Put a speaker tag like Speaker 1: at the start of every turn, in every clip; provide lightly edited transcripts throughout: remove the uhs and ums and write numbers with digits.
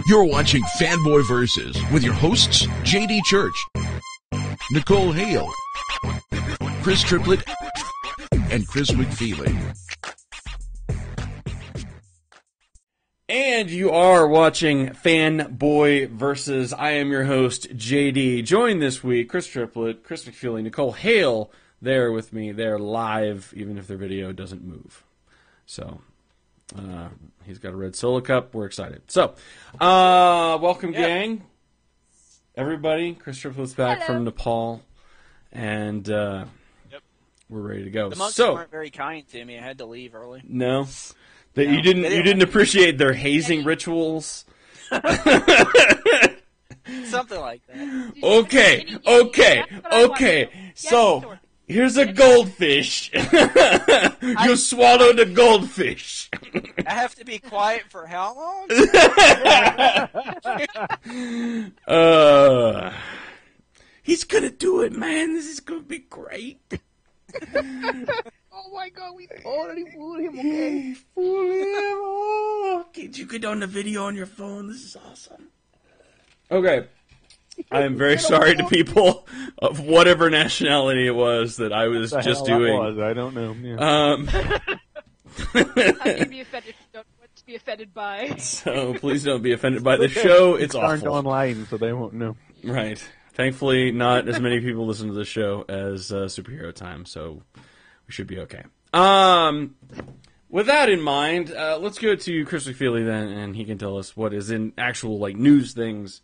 Speaker 1: You're watching Fanboy Versus with your hosts, JD Church, Nicole Hale, Chris Triplett, and Chris McFeely.
Speaker 2: And you are watching Fanboy Versus. I am your host, JD. Joined this week, Chris Triplett, Chris McFeely, Nicole Hale. They're with me. They're live, even if their video doesn't move. So, he's got a red solo cup. We're excited. So, welcome, gang. Everybody. Chris Triplett's back from Nepal. And we're ready to go.
Speaker 3: The monks weren't very kind to me. I had to leave early.
Speaker 2: No? You didn't appreciate their hazing rituals?
Speaker 3: Something like that.
Speaker 2: Okay. So, here's a goldfish. You swallowed a goldfish.
Speaker 3: I have to be quiet for how long?
Speaker 2: He's gonna do it, man. This is gonna be great.
Speaker 4: Oh my God, we already fooled him, okay?
Speaker 2: Fool him. Oh, you get on the video on your phone. This is awesome. Okay. I am very sorry to people of whatever nationality it was that I was just doing.
Speaker 4: I don't know. Yeah.
Speaker 5: I can be offended. Don't want to be offended by.
Speaker 2: So please don't be offended by the show. It's
Speaker 4: aren't
Speaker 2: awful.
Speaker 4: online, so they won't know.
Speaker 2: Right. Thankfully, not as many people listen to the show as Superhero Time, so we should be okay. With that in mind, let's go to Chris McFeely then, and he can tell us what is in actual news things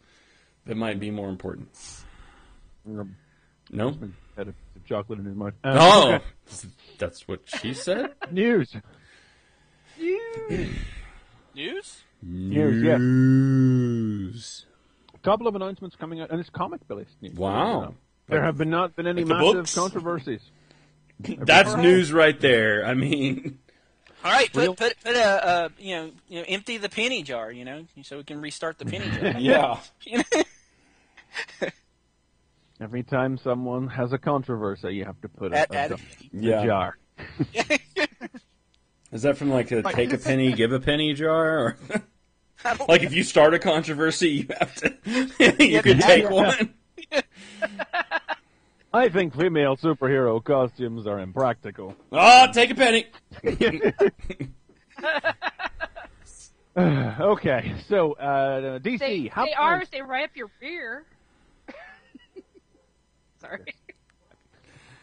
Speaker 2: that might be more important. No?
Speaker 4: Had a chocolate in his mouth.
Speaker 2: Okay. That's what she said?
Speaker 4: News.
Speaker 3: News?
Speaker 2: News.
Speaker 4: A couple of announcements coming out, and it's comic-based news.
Speaker 2: Wow.
Speaker 4: There have not been any massive controversies.
Speaker 2: That's news right there. I mean,
Speaker 3: all right, put a empty the penny jar, so we can restart the penny jar.
Speaker 2: Yeah.
Speaker 4: Every time someone has a controversy, you have to put a jar.
Speaker 2: Is that from a take a penny, give a penny jar? Or if you start a controversy, you have to, you can take one?
Speaker 4: I think female superhero costumes are impractical.
Speaker 2: Oh, take a penny.
Speaker 4: Okay, so DC.
Speaker 5: They are if they write up your rear. Sorry.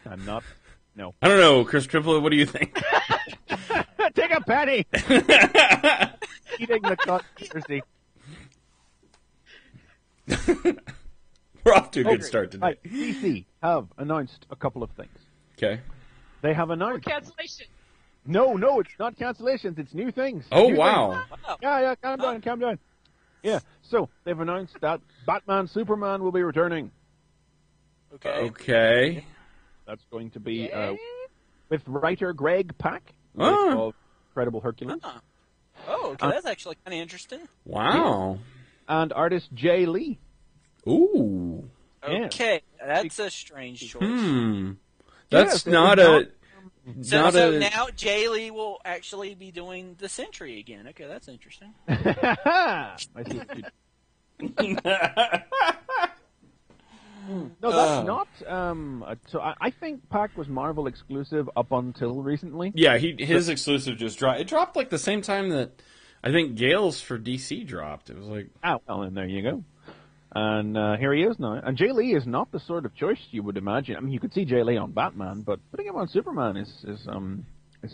Speaker 4: I'm not. No.
Speaker 2: I don't know, Chris Triplett. What do you think?
Speaker 4: Take a penny. Eating the controversy.
Speaker 2: We're off to a good start today.
Speaker 4: Right. DC have announced a couple of things.
Speaker 2: Okay.
Speaker 4: They have announced
Speaker 5: Cancellation.
Speaker 4: No, it's not cancellations. It's new things.
Speaker 2: Oh,
Speaker 4: new
Speaker 2: wow.
Speaker 4: Things. Yeah, calm down. Yeah, so they've announced that Batman Superman will be returning.
Speaker 2: Okay.
Speaker 4: That's going to be with writer Greg Pak.
Speaker 2: Oh.
Speaker 4: Incredible Hercules.
Speaker 3: Oh, okay, that's actually kind of interesting.
Speaker 2: Wow.
Speaker 4: Yeah. And artist Jay Lee.
Speaker 2: Ooh.
Speaker 3: Okay, that's a strange choice.
Speaker 2: That's
Speaker 4: now
Speaker 3: Jay Lee will actually be doing the Sentry again. Okay, that's interesting.
Speaker 4: I see what you did. No, that's not. So I think Pac was Marvel exclusive up until recently.
Speaker 2: Yeah, his exclusive just dropped. It dropped the same time that I think Gale's for DC dropped. It was
Speaker 4: well, and there you go. And here he is now. And Jay Lee is not the sort of choice you would imagine. I mean, you could see Jay Lee on Batman, but putting him on Superman is an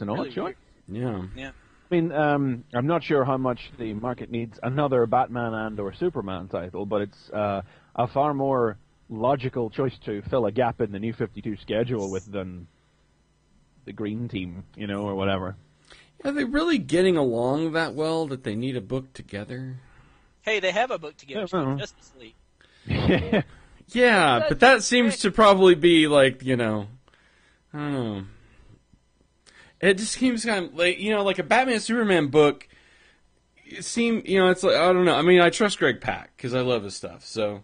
Speaker 4: odd choice.
Speaker 2: Yeah.
Speaker 3: Yeah.
Speaker 4: I mean, I'm not sure how much the market needs another Batman and/or Superman title, but it's a far more logical choice to fill a gap in the New 52 schedule with than the Green Team, or whatever.
Speaker 2: Are they really getting along that well that they need a book together?
Speaker 3: Hey, they have a book together, Justice League.
Speaker 2: Yeah, but that seems to probably be I don't know. It just seems kind of like a Batman Superman book. It seems, it's I don't know. I mean, I trust Greg Pak because I love his stuff, so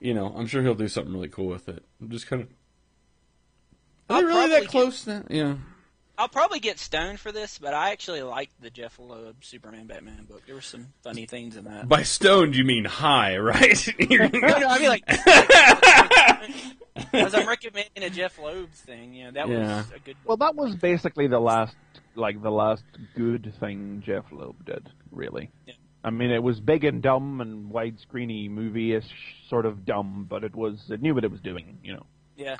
Speaker 2: I'm sure he'll do something really cool with it. I'm just kind of. Are they really that close now? Yeah.
Speaker 3: I'll probably get stoned for this, but I actually liked the Jeff Loeb Superman Batman book. There were some funny things in that.
Speaker 2: By stoned, you mean high, right?
Speaker 3: No, I mean like as I'm recommending a Jeff Loeb thing, that was a good book.
Speaker 4: Well, that was basically the last good thing Jeff Loeb did, really.
Speaker 3: Yeah.
Speaker 4: I mean, it was big and dumb and widescreeny movie-ish sort of dumb, but it knew what it was doing,
Speaker 3: Yeah.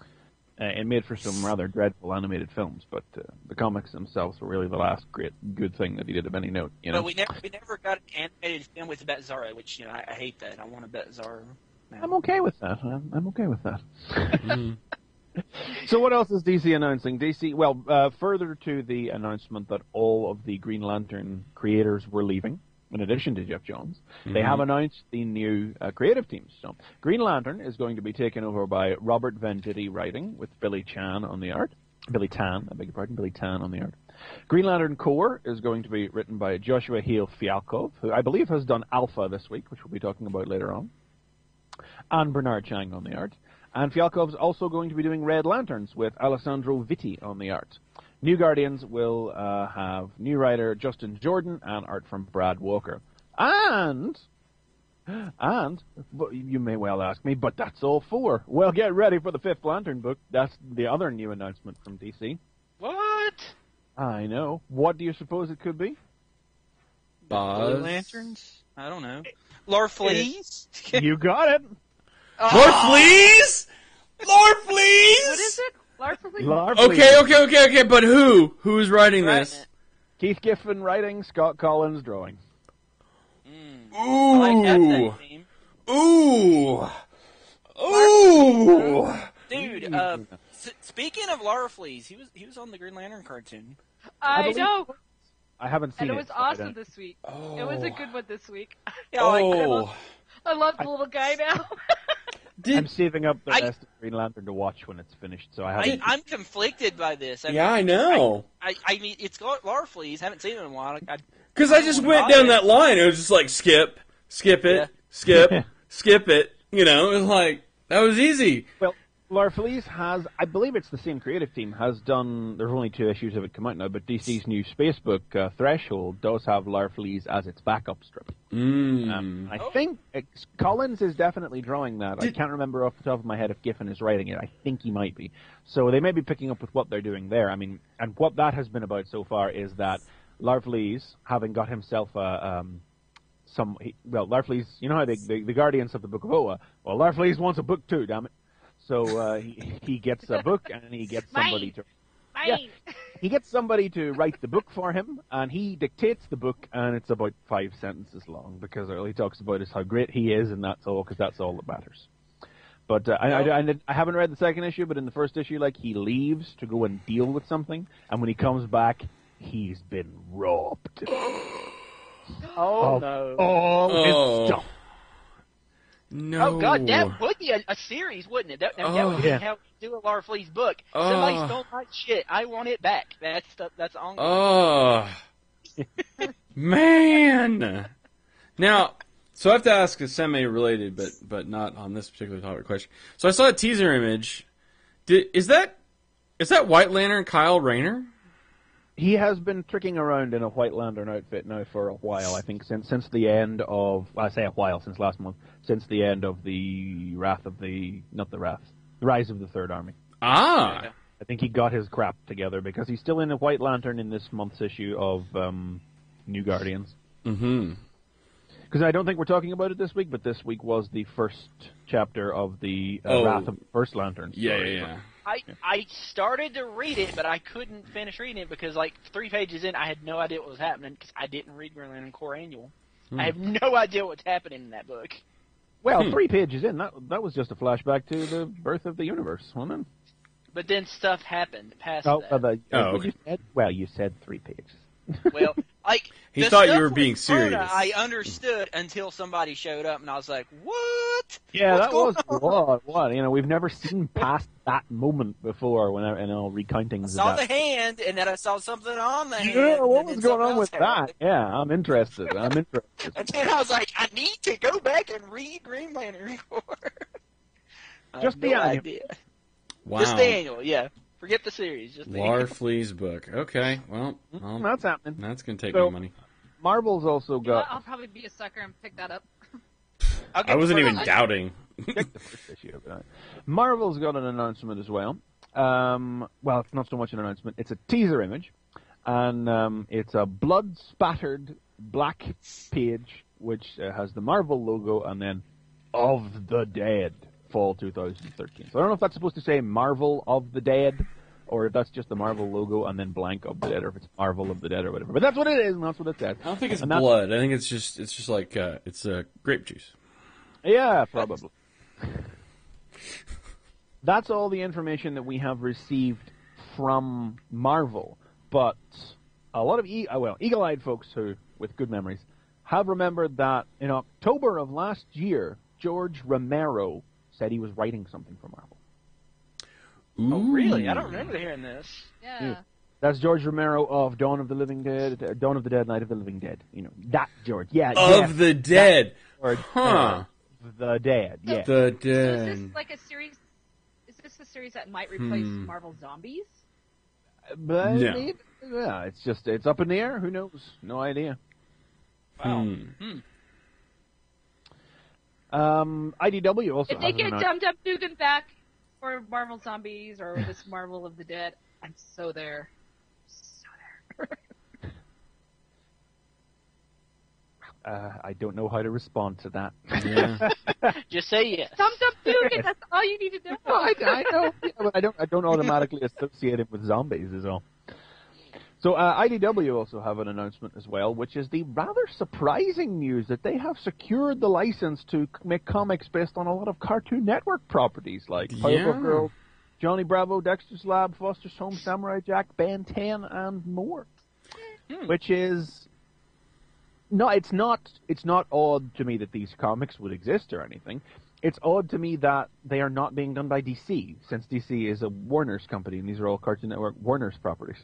Speaker 4: It made for some rather dreadful animated films, but the comics themselves were really the last great good thing that he did of any note.
Speaker 3: But we never got an animated film with Bat-Zara, which I hate that. I want a Bat-Zara now.
Speaker 4: I'm okay with that. I'm okay with that. So what else is DC announcing? DC, further to the announcement that all of the Green Lantern creators were leaving, in addition to Jeff Johns, they have announced the new creative teams. So Green Lantern is going to be taken over by Robert Venditti writing, with Billy Tan on the art. Billy Tan on the art. Green Lantern Corps is going to be written by Joshua Hale-Fialkov, who I believe has done Alpha this week, which we'll be talking about later on. And Bernard Chang on the art. And Fialkov's also going to be doing Red Lanterns with Alessandro Vitti on the art. New Guardians will have new writer Justin Jordan and art from Brad Walker. And you may well ask me, but that's all four. Well, get ready for the fifth Lantern book. That's the other new announcement from DC.
Speaker 3: What?
Speaker 4: I know. What do you suppose it could be?
Speaker 2: Buzz.
Speaker 3: Blue Lanterns? I don't know. Larfleeze?
Speaker 4: You got it.
Speaker 2: Lord Fleas? Lord Fleas?
Speaker 5: What is it? Larfleeze?
Speaker 2: Okay, but who? Who's writing this?
Speaker 4: Keith Giffen writing, Scott Collins drawing.
Speaker 2: Ooh.
Speaker 3: I like that thing.
Speaker 2: Ooh.
Speaker 3: Dude, speaking of Larfleeze, he was on the Green Lantern cartoon.
Speaker 5: I know.
Speaker 4: I haven't seen
Speaker 5: And
Speaker 4: it.
Speaker 5: it was awesome this week.
Speaker 2: Oh.
Speaker 5: It was a good one this week.
Speaker 3: Yeah, I like that.
Speaker 5: I love the little guy now.
Speaker 4: I'm saving up the rest of Green Lantern to watch when it's finished, so I haven't.
Speaker 3: I'm conflicted by this.
Speaker 2: I know.
Speaker 3: I mean, it's got Larfleeze. Haven't seen it in a while.
Speaker 2: Because I just went down that line. It was just like skip it, skip it. It was like, that was easy.
Speaker 4: Well, Larfleeze has, I believe it's the same creative team, has done, there's only 2 issues of it come out now, but DC's new space book, Threshold, does have Larfleeze as its backup strip. I think Collins is definitely drawing that. I can't remember off the top of my head if Giffen is writing it. I think he might be. So they may be picking up with what they're doing there. I mean, and what that has been about so far is that Larfleeze, having got himself Larfleeze, you know how the Guardians of the Book of Oa, well, Larfleeze wants a book too, damn it. So he gets a book, and he gets somebody to... Yeah, he gets somebody to write the book for him, and he dictates the book, and it's about 5 sentences long, because all he talks about is how great he is, and that's all, because that's all that matters. But I haven't read the second issue, but in the first issue, he leaves to go and deal with something, and when he comes back, he's been robbed.
Speaker 3: No.
Speaker 4: All his stuff.
Speaker 2: No.
Speaker 3: Oh, God, that would be a series, wouldn't it? That would be how we do a Larfleeze book. Somebody stole my shit. I want it back. That's on.
Speaker 2: Oh. Man. Now, so I have to ask a semi-related, but not on this particular topic question. So I saw a teaser image. Is that White Lantern Kyle Rayner?
Speaker 4: He has been tricking around in a White Lantern outfit now for a while. I think since the end of, since last month, since the end of the Rise of the Third Army.
Speaker 2: Ah.
Speaker 4: I think he got his crap together because he's still in a White Lantern in this month's issue of New Guardians.
Speaker 2: Mm-hmm.
Speaker 4: Because I don't think we're talking about it this week, but this week was the first chapter of the Wrath of the First Lantern.
Speaker 2: Yeah.
Speaker 3: I started to read it, but I couldn't finish reading it because, 3 pages in, I had no idea what was happening because I didn't read Green Lantern Corps Annual. I have no idea what's happening in that book.
Speaker 4: Well, 3 pages in, that was just a flashback to the birth of the universe, wasn't it?
Speaker 3: But then stuff happened past that.
Speaker 4: You said 3 pages.
Speaker 3: Well,
Speaker 2: he thought you were being serious.
Speaker 3: I understood until somebody showed up, and I was like, "What?"
Speaker 4: Yeah, that was what. We've never seen past that moment before. When in all recountings,
Speaker 3: I saw the hand, and then I saw something on the hand.
Speaker 4: Yeah, what was going on with that? Yeah, I'm interested.
Speaker 3: And then I was like, I need to go back and read Green Lantern Corps.
Speaker 4: Just the annual.
Speaker 2: Wow.
Speaker 3: Just the annual, yeah. Forget the series. Just the
Speaker 2: Larfleeze book. Okay, well,
Speaker 4: That's happening.
Speaker 2: that's going to take
Speaker 4: So-
Speaker 2: my money.
Speaker 4: Marvel's also
Speaker 5: You know what?
Speaker 4: got
Speaker 5: I'll probably be a sucker and pick that up.
Speaker 3: I'll get
Speaker 2: I
Speaker 3: the
Speaker 2: wasn't
Speaker 3: first
Speaker 2: even
Speaker 3: one.
Speaker 2: doubting.
Speaker 4: check the first issue of it. Marvel's got an announcement as well. Well, it's not so much an announcement. It's a teaser image, and it's a blood-spattered black page which has the Marvel logo and then of the Dead, fall 2013. So I don't know if that's supposed to say Marvel of the Dead, or if that's just the Marvel logo and then blank of the Dead, or if it's Marvel of the Dead or whatever. But that's what it is, and that's what it says.
Speaker 2: I don't think it's
Speaker 4: And that's-
Speaker 2: blood. I think it's just like it's grape juice.
Speaker 4: Yeah, probably. That's all the information that we have received from Marvel. But a lot of eagle-eyed folks who, with good memories, have remembered that in October of last year, George Romero said he was writing something for Marvel.
Speaker 3: Oh, really? I don't remember hearing this.
Speaker 5: Yeah.
Speaker 4: That's George Romero of Dawn of the Living Dead, Dawn of the Dead, Night of the Living Dead. You know, that George. Yeah.
Speaker 2: Of the Dead.
Speaker 4: Or,
Speaker 2: Huh.
Speaker 4: The Dead, yeah.
Speaker 2: The
Speaker 5: So is
Speaker 2: Dead.
Speaker 5: this like a series? Is this a series that might replace Marvel Zombies?
Speaker 4: But
Speaker 2: No.
Speaker 4: yeah, it's up in the air. Who knows? No idea.
Speaker 3: Wow.
Speaker 4: IDW also
Speaker 5: If they
Speaker 4: has
Speaker 5: get
Speaker 4: an
Speaker 5: Dum Dum Dugan back for Marvel Zombies or this Marvel of the Dead, I'm so there. So there.
Speaker 4: I don't know how to respond to that.
Speaker 2: Yeah.
Speaker 3: Just say yes.
Speaker 5: Dum Dum Dugan, that's all you need to know.
Speaker 4: I know, yeah, but I don't automatically associate it with zombies, is all. So IDW also have an announcement as well, which is the rather surprising news that they have secured the license to make comics based on a lot of Cartoon Network properties like Powerpuff Girls, Johnny Bravo, Dexter's Lab, Foster's Home, Samurai Jack, Ben 10, and more. Which is no, it's not odd to me that these comics would exist or anything. It's odd to me that they are not being done by DC, since DC is a Warner's company, and these are all Cartoon Network Warner's properties.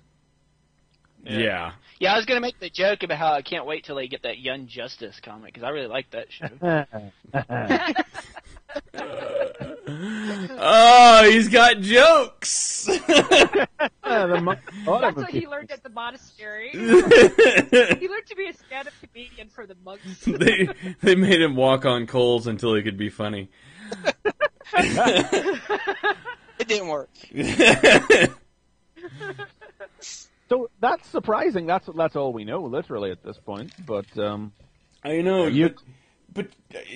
Speaker 2: Yeah.
Speaker 3: Yeah, I was gonna make the joke about how I can't wait till they get that Young Justice comic because I really like that show.
Speaker 2: Oh, he's got jokes.
Speaker 5: That's what he learned at the monastery. He learned to be a stand-up comedian for the monks.
Speaker 2: they made him walk on coals until he could be funny.
Speaker 3: It didn't work.
Speaker 4: So that's surprising. That's all we know, literally, at this point. But
Speaker 2: I know,
Speaker 4: You-
Speaker 2: but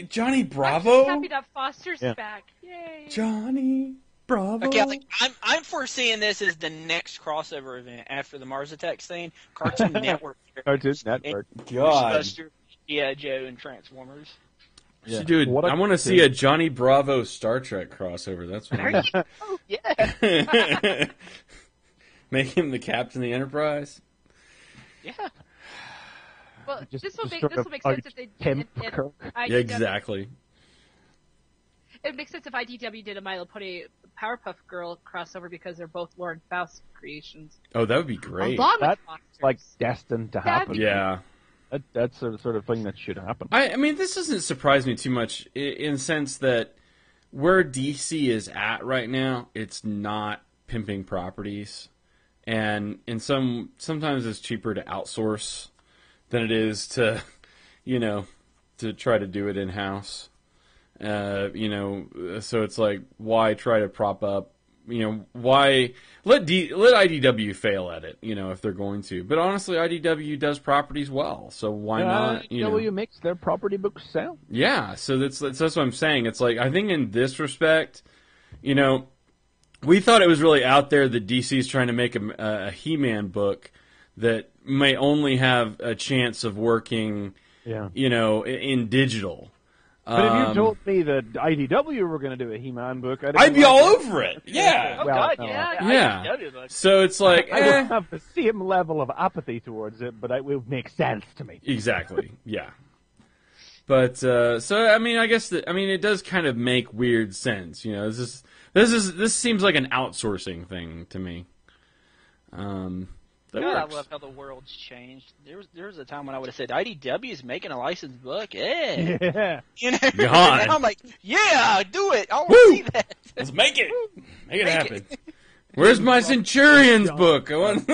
Speaker 2: Johnny
Speaker 5: I'm
Speaker 2: Bravo,
Speaker 5: just happy that Foster's
Speaker 4: Yeah.
Speaker 5: back. Yay!
Speaker 2: Johnny Bravo.
Speaker 3: Okay, I'm foreseeing this as the next crossover event after the Mars Attacks thing. Cartoon Network.
Speaker 4: Cartoon Network.
Speaker 2: God,
Speaker 3: Ghostbusters, G.I. Joe, and Transformers.
Speaker 2: we should do it.
Speaker 4: What a
Speaker 2: I want to see
Speaker 4: cartoon.
Speaker 2: a Johnny Bravo Star Trek crossover. That's what I
Speaker 3: Oh, yeah.
Speaker 2: make him the captain of the Enterprise.
Speaker 3: Yeah.
Speaker 5: Well,
Speaker 4: Just-
Speaker 5: this will
Speaker 4: just
Speaker 5: make
Speaker 4: sort
Speaker 5: this
Speaker 4: of
Speaker 5: will make sense if they
Speaker 4: Tim
Speaker 5: if
Speaker 4: Kirk.
Speaker 5: IDW
Speaker 2: Yeah, exactly.
Speaker 5: It makes sense if IDW did a My Little Pony Powerpuff Girl crossover because they're both Lauren Faust creations.
Speaker 2: Oh, that would be great.
Speaker 5: Along with
Speaker 4: That's
Speaker 5: Foster's.
Speaker 4: like destined to
Speaker 5: That'd
Speaker 4: happen.
Speaker 5: be-
Speaker 2: Yeah.
Speaker 4: That's the sort of thing that should happen.
Speaker 2: I mean, this doesn't surprise me too much in the sense that where DC is at right now, it's not pimping properties, and sometimes it's cheaper to outsource than it is to, to try to do it in house. So it's like, why try to prop up? Why let IDW fail at it? If they're going to. But honestly, IDW does properties well, so why not?
Speaker 4: IDW makes their property books sell.
Speaker 2: Yeah, so that's what I'm saying. It's like, I think in this respect, we thought it was really out there that DC's trying to make a He-Man book that may only have a chance of working,
Speaker 4: Yeah.
Speaker 2: in digital.
Speaker 4: But if you told me that IDW were going to do a He-Man book,
Speaker 2: I'd be all over it. Yeah.
Speaker 3: Oh,
Speaker 4: Well,
Speaker 3: God,
Speaker 4: no.
Speaker 3: yeah.
Speaker 2: Yeah.
Speaker 3: IDW looks-
Speaker 2: So it's like,
Speaker 4: I don't have the same level of apathy towards it, but it would make sense to me.
Speaker 2: Exactly. Yeah. But so I mean, I guess it does kind of make weird sense. This seems like an outsourcing thing to me. That
Speaker 3: God, I
Speaker 2: works.
Speaker 3: love how the world's changed. There was a time when I would have said IDW is making a licensed book. Yeah.
Speaker 4: Yeah.
Speaker 2: God.
Speaker 3: Now I'm like, yeah, do it. I want
Speaker 2: Woo!
Speaker 3: to see that.
Speaker 2: Let's make it. Make it happen. Where's my Centurions book? I want...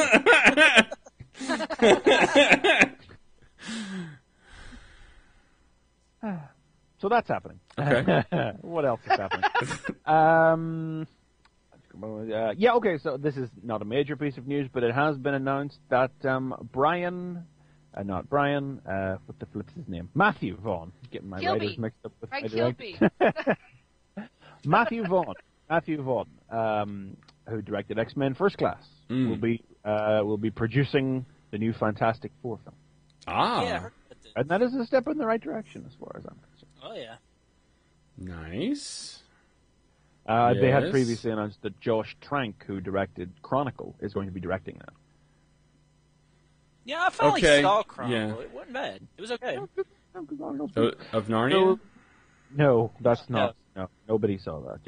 Speaker 4: So that's happening.
Speaker 2: Okay.
Speaker 4: What else is happening? Yeah, okay, so this is not a major piece of news, but it has been announced that Brian, not Brian, what the flip's his name? Matthew Vaughn. Getting my
Speaker 5: Kilby.
Speaker 4: writers mixed up with
Speaker 5: Right,
Speaker 4: my
Speaker 5: Kilby.
Speaker 4: Matthew Vaughn, who directed X-Men First Class, will be producing the new Fantastic Four film.
Speaker 2: Ah.
Speaker 6: Yeah, I heard about that.
Speaker 4: And that is a step in the right direction as far as I'm concerned.
Speaker 6: Oh, yeah.
Speaker 2: Nice.
Speaker 4: They had
Speaker 2: Yes.
Speaker 4: previously announced that Josh Trank, who directed Chronicle, is going to be directing that.
Speaker 6: Yeah, I finally
Speaker 2: Okay,
Speaker 6: saw Chronicle.
Speaker 2: yeah.
Speaker 6: It wasn't bad. It was okay.
Speaker 2: Of Narnia?
Speaker 4: No, that's not. No, nobody saw that.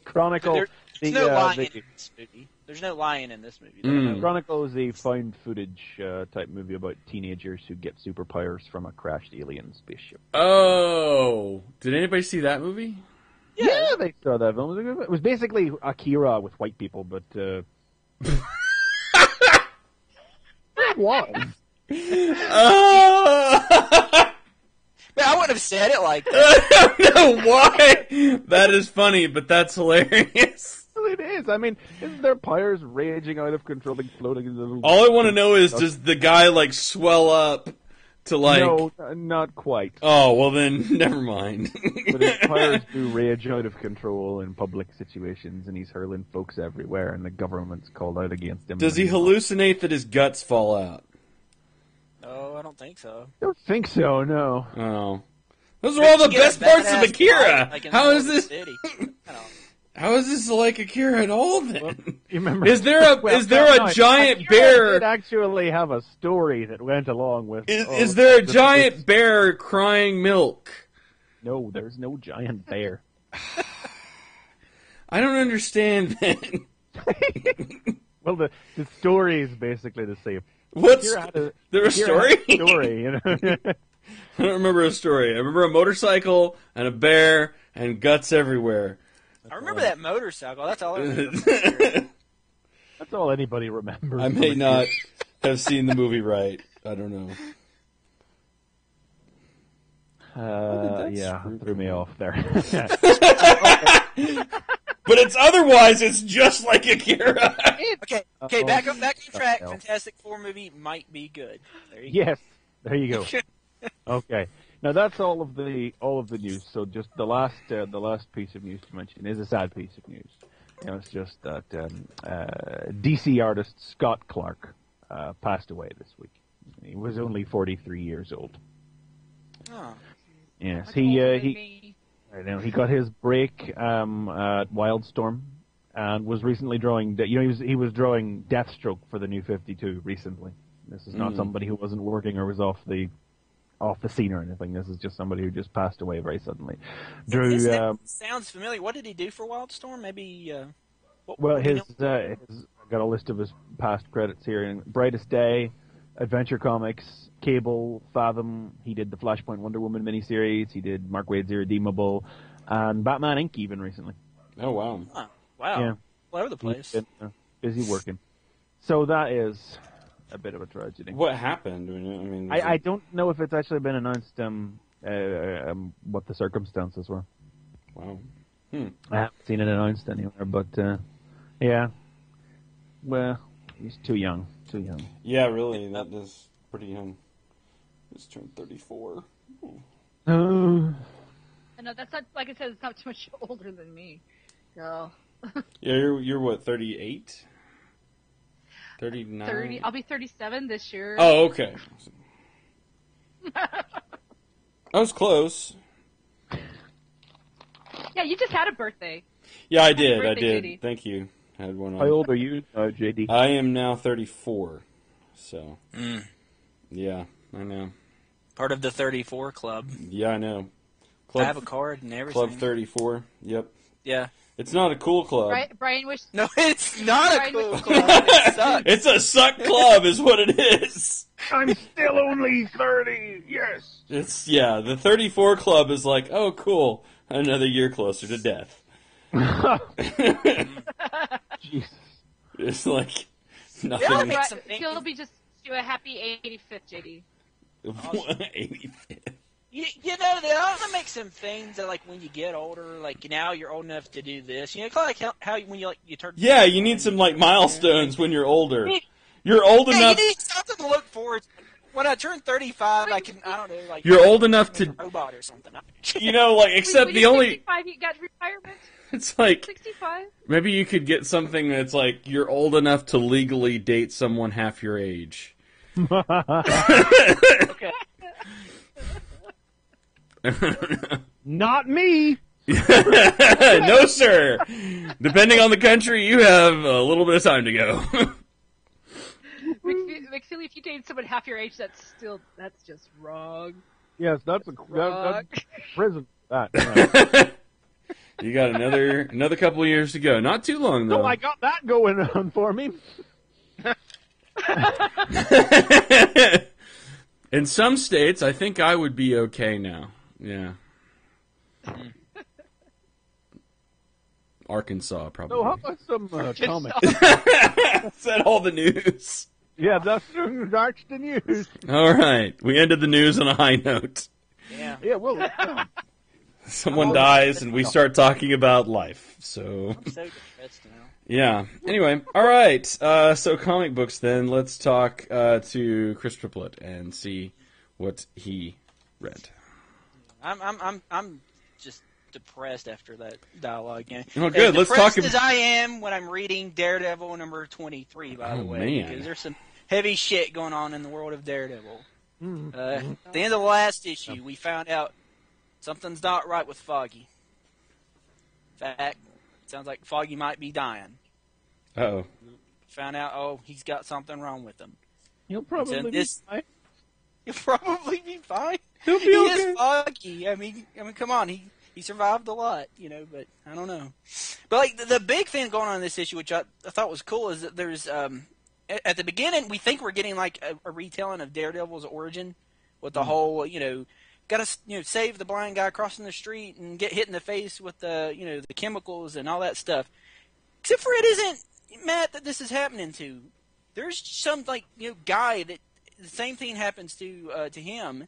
Speaker 4: Chronicle.
Speaker 6: There's no lion in this movie. There's no lion in this movie.
Speaker 4: Chronicle is a found footage type movie about teenagers who get superpowers from a crashed alien spaceship.
Speaker 2: Oh. Did anybody see that movie?
Speaker 4: Yeah, they saw that film. It was basically Akira with white people, but it was.
Speaker 2: Oh!
Speaker 6: Man, I wouldn't have said it like that.
Speaker 2: I don't know why. That is funny, but that's hilarious.
Speaker 4: It is. I mean, isn't their powers raging out of control, like floating in the...
Speaker 2: All I want to know is, does the guy, like, swell up to, like...
Speaker 4: No, not quite.
Speaker 2: Oh, well then, never mind.
Speaker 4: But his powers do rage out of control in public situations, and he's hurling folks everywhere, and the government's called out against him.
Speaker 2: Does he hallucinate that his guts fall out?
Speaker 6: No, I don't think so.
Speaker 4: I don't think so, no.
Speaker 2: Oh. Those are all the best parts of Akira!
Speaker 6: Like in
Speaker 2: How
Speaker 6: the
Speaker 2: is this...
Speaker 6: city.
Speaker 2: How is this like Akira at all, then?
Speaker 4: Well, you remember,
Speaker 2: Is there a giant bear...
Speaker 4: did actually have a story that went along with...
Speaker 2: Is there a giant bear crying milk?
Speaker 4: No, there's no giant bear.
Speaker 2: I don't understand, then.
Speaker 4: Well, the story is basically the same.
Speaker 2: What's... There a
Speaker 4: Akira
Speaker 2: story?
Speaker 4: had a story, you know?
Speaker 2: I don't remember a story. I remember a motorcycle and a bear and guts everywhere.
Speaker 6: I remember that motorcycle. That's all I remember.
Speaker 4: That's all anybody remembers.
Speaker 2: I may not have seen the movie right. I don't know.
Speaker 4: Yeah, threw me off there.
Speaker 2: But it's otherwise, it's just like Akira.
Speaker 6: Okay, back on track. Fantastic Four movie might be good. There you go.
Speaker 4: Yes, there you go. Okay, now that's all of the news. So just the last piece of news to mention is a sad piece of news. You know, it's just that DC artist Scott Clark passed away this week. He was only 43 years old.
Speaker 6: Oh.
Speaker 4: Yes,
Speaker 5: Much older than me.
Speaker 4: I know he got his break at Wildstorm and was recently drawing. You know, he was drawing Deathstroke for the New 52 recently. This is not somebody who wasn't working or was off the scene or anything. This is just somebody who just passed away very suddenly. Drew.
Speaker 6: Sounds familiar. What did he do for Wildstorm? Maybe.
Speaker 4: His I got a list of his past credits here. In Brightest Day, Adventure Comics, Cable, Fathom. He did the Flashpoint Wonder Woman miniseries. He did Mark Waid's Irredeemable, and Batman Inc. even recently.
Speaker 2: Oh, wow.
Speaker 6: Oh, wow.
Speaker 4: Yeah.
Speaker 6: All over the place.
Speaker 4: He's been, busy working. So that is a bit of a tragedy.
Speaker 2: What happened? I mean,
Speaker 4: I don't know if it's actually been announced what the circumstances were.
Speaker 2: Wow.
Speaker 4: I haven't seen it announced anywhere, but yeah. Well, he's too young. Too young.
Speaker 2: Yeah, really, that is pretty young. He's turned 34.
Speaker 5: I know that's not, like I said, it's not too much older than me. So.
Speaker 2: Yeah, you're what, 38? 39?
Speaker 5: 30. I'll be 37 this year.
Speaker 2: Oh, okay. I was close.
Speaker 5: Yeah, you just had a birthday.
Speaker 2: Yeah, I
Speaker 5: Happy
Speaker 2: did.
Speaker 5: birthday, JD.
Speaker 2: Thank you. I had one on.
Speaker 4: How old are you, JD?
Speaker 2: I am now 34. So, yeah, I know.
Speaker 6: Part of the 34 club.
Speaker 2: Yeah, I know.
Speaker 6: I have a card and everything.
Speaker 2: Club 34. Yep.
Speaker 6: Yeah.
Speaker 2: It's not a cool club.
Speaker 5: Brian wished.
Speaker 6: No, it's not a cool club. It sucks.
Speaker 2: It's a suck club, is what it is.
Speaker 4: I'm still only 30. Yes.
Speaker 2: The 34 club is like, oh, cool, another year closer to death.
Speaker 4: Jesus.
Speaker 2: It's like
Speaker 6: Yeah,
Speaker 2: nothing.
Speaker 6: make some
Speaker 5: He'll be just do a happy 85th, JD.
Speaker 2: 85th.
Speaker 6: You know, they ought to make some things that, like, when you get older, like, now you're old enough to do this. You know, kind of like how when you turn...
Speaker 2: Yeah, you need some, like, milestones when you're older. You're old enough...
Speaker 6: you need something to look forward to. When I turn 35, I don't know, like...
Speaker 2: You're old enough to...
Speaker 6: A robot or something.
Speaker 2: You know, like, except
Speaker 5: When
Speaker 2: the
Speaker 5: you're
Speaker 2: only...
Speaker 5: 65, you got retirement?
Speaker 2: It's like...
Speaker 5: 65?
Speaker 2: Maybe you could get something that's like, you're old enough to legally date someone half your age.
Speaker 6: Okay.
Speaker 4: Not me!
Speaker 2: No, sir. Depending on the country, you have a little bit of time to go.
Speaker 5: McFeely, if you date someone half your age, that's just wrong.
Speaker 4: Yes, that's
Speaker 5: Wrong.
Speaker 4: prison. That.
Speaker 2: You got another couple of years to go. Not too long, though.
Speaker 4: So I got that going on for me.
Speaker 2: In some states, I think I would be okay now. Yeah. Arkansas, probably.
Speaker 4: So how about some comics?
Speaker 2: Is that all the news?
Speaker 4: Yeah, that's the news.
Speaker 2: All right. We ended the news on a high note.
Speaker 6: Yeah.
Speaker 4: Yeah, well,
Speaker 2: Someone dies and we start talking about life. So,
Speaker 6: I'm so depressed now.
Speaker 2: yeah. Anyway, all right. So comic books then. Let's talk to Chris Triplett and see what he read.
Speaker 6: I'm just depressed after that dialogue. You know?
Speaker 2: Oh, good. Let's talk
Speaker 6: Depressed as I am when I'm reading Daredevil number 23, by the way,
Speaker 2: man.
Speaker 6: because there's some heavy shit going on in the world of Daredevil. At the end of the last issue, we found out something's not right with Foggy. In fact, it sounds like Foggy might be dying.
Speaker 2: Uh-oh.
Speaker 6: Found out, he's got something wrong with him.
Speaker 4: he'll probably be fine.
Speaker 6: He'll probably be fine.
Speaker 2: He'll be
Speaker 6: He
Speaker 2: okay.
Speaker 6: is Foggy. I mean, come on. He survived a lot, but I don't know. But, like, the big thing going on in this issue, which I thought was cool, is that there's, at the beginning, we think we're getting, like, a retelling of Daredevil's origin with the whole, gotta, save the blind guy crossing the street and get hit in the face with the, the chemicals and all that stuff. Except for it isn't Matt that this is happening to. There's some, like, guy that the same thing happens to him,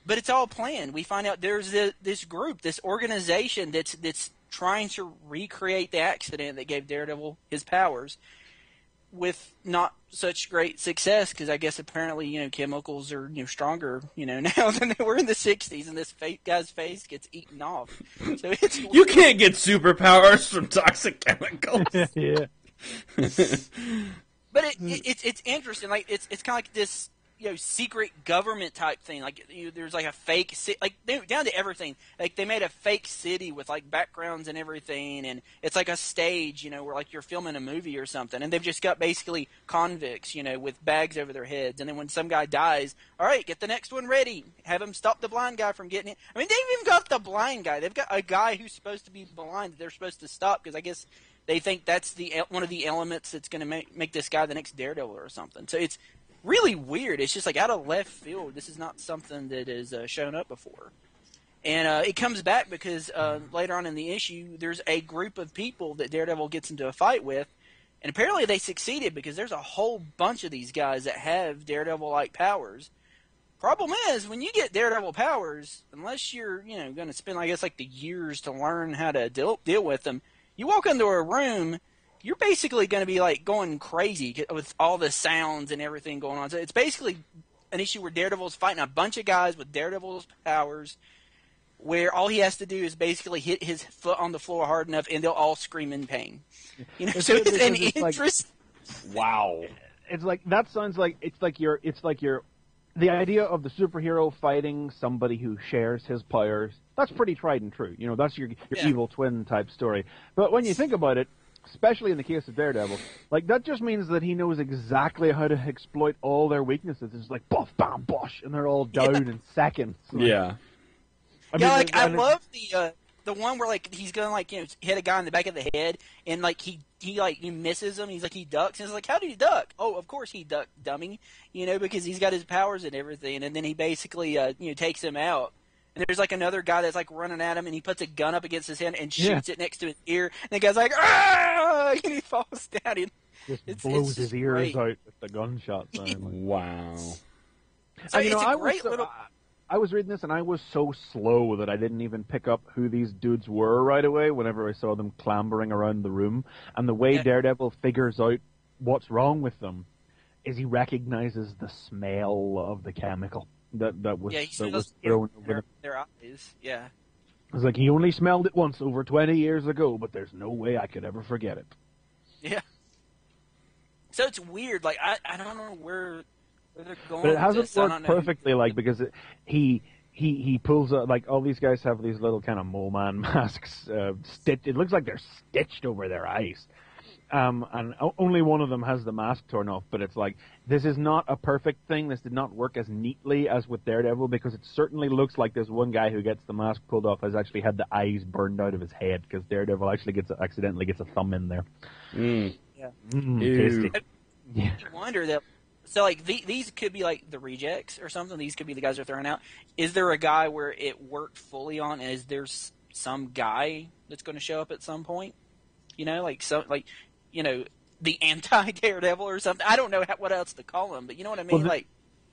Speaker 6: but it's all planned. We find out there's this group, this organization that's trying to recreate the accident that gave Daredevil his powers with not such great success, because I guess apparently, chemicals are, stronger, now than they were in the 60s, and this guy's face gets eaten off. So it's
Speaker 2: You can't get superpowers from toxic chemicals.
Speaker 4: Yeah.
Speaker 6: But it's interesting. Like it's kind of like this secret government type thing. Like there's like a fake down to everything. Like they made a fake city with like backgrounds and everything, and it's like a stage, where like you're filming a movie or something. And they've just got basically convicts, with bags over their heads. And then when some guy dies, all right, get the next one ready. Have him stop the blind guy from getting it. I mean, they've even got the blind guy. They've got a guy who's supposed to be blind that they're supposed to stop because I guess they think that's one of the elements that's going to make this guy the next Daredevil or something. So it's really weird. It's just like out of left field. This is not something that has shown up before. And it comes back because later on in the issue, there's a group of people that Daredevil gets into a fight with. And apparently they succeeded because there's a whole bunch of these guys that have Daredevil-like powers. Problem is, when you get Daredevil powers, unless you're going to spend, I guess, like the years to learn how to deal with them, you walk into a room, you're basically going to be like going crazy with all the sounds and everything going on. So it's basically an issue where Daredevil's fighting a bunch of guys with Daredevil's powers, where all he has to do is basically hit his foot on the floor hard enough, and they'll all scream in pain. So it's an interest.
Speaker 2: Wow.
Speaker 4: It's like that sounds like it's like your the idea of the superhero fighting somebody who shares his powers. That's pretty tried and true. That's your evil twin type story. But when you think about it, especially in the case of Daredevil, like that just means that he knows exactly how to exploit all their weaknesses. It's like buff, bam, bosh, and they're all down in seconds. Like,
Speaker 2: Yeah.
Speaker 6: I love the one where like he's gonna like hit a guy in the back of the head and like he misses him. He's like he ducks and it's like, how did he duck? Oh, of course he ducked, dummy. Because he's got his powers and everything. And then he basically takes him out. And there's like another guy that's like running at him, and he puts a gun up against his head and shoots it next to his ear. And the guy's like, "Ah!" And he falls down. And
Speaker 4: Just blows his ears out with the gunshot sound.
Speaker 2: Wow.
Speaker 6: So it's a great little.
Speaker 4: I was reading this, and I was so slow that I didn't even pick up who these dudes were right away whenever I saw them clambering around the room. And the way Daredevil figures out what's wrong with them is he recognizes the smell of the chemical that was thrown over
Speaker 6: their eyes. Yeah.
Speaker 4: It's like he only smelled it once over 20 years ago, but there's no way I could ever forget it.
Speaker 6: Yeah. So it's weird. Like I don't know where they're going.
Speaker 4: But it hasn't
Speaker 6: with this.
Speaker 4: worked perfectly, like because he pulls out, like all these guys have these little kind of mole man masks stitched. It looks like they're stitched over their eyes. And only one of them has the mask torn off, but it's like, this is not a perfect thing. This did not work as neatly as with Daredevil, because it certainly looks like this one guy who gets the mask pulled off has actually had the eyes burned out of his head, because Daredevil actually accidentally gets a thumb in there.
Speaker 6: Yeah.
Speaker 4: Tasty.
Speaker 6: I wonder that, so like these could be like the rejects or something. These could be the guys they're throwing out. Is there a guy where it worked fully on, and is there some guy that's going to show up at some point? You know, the anti-Daredevil or something. I don't know what else to call him, but you know what I mean?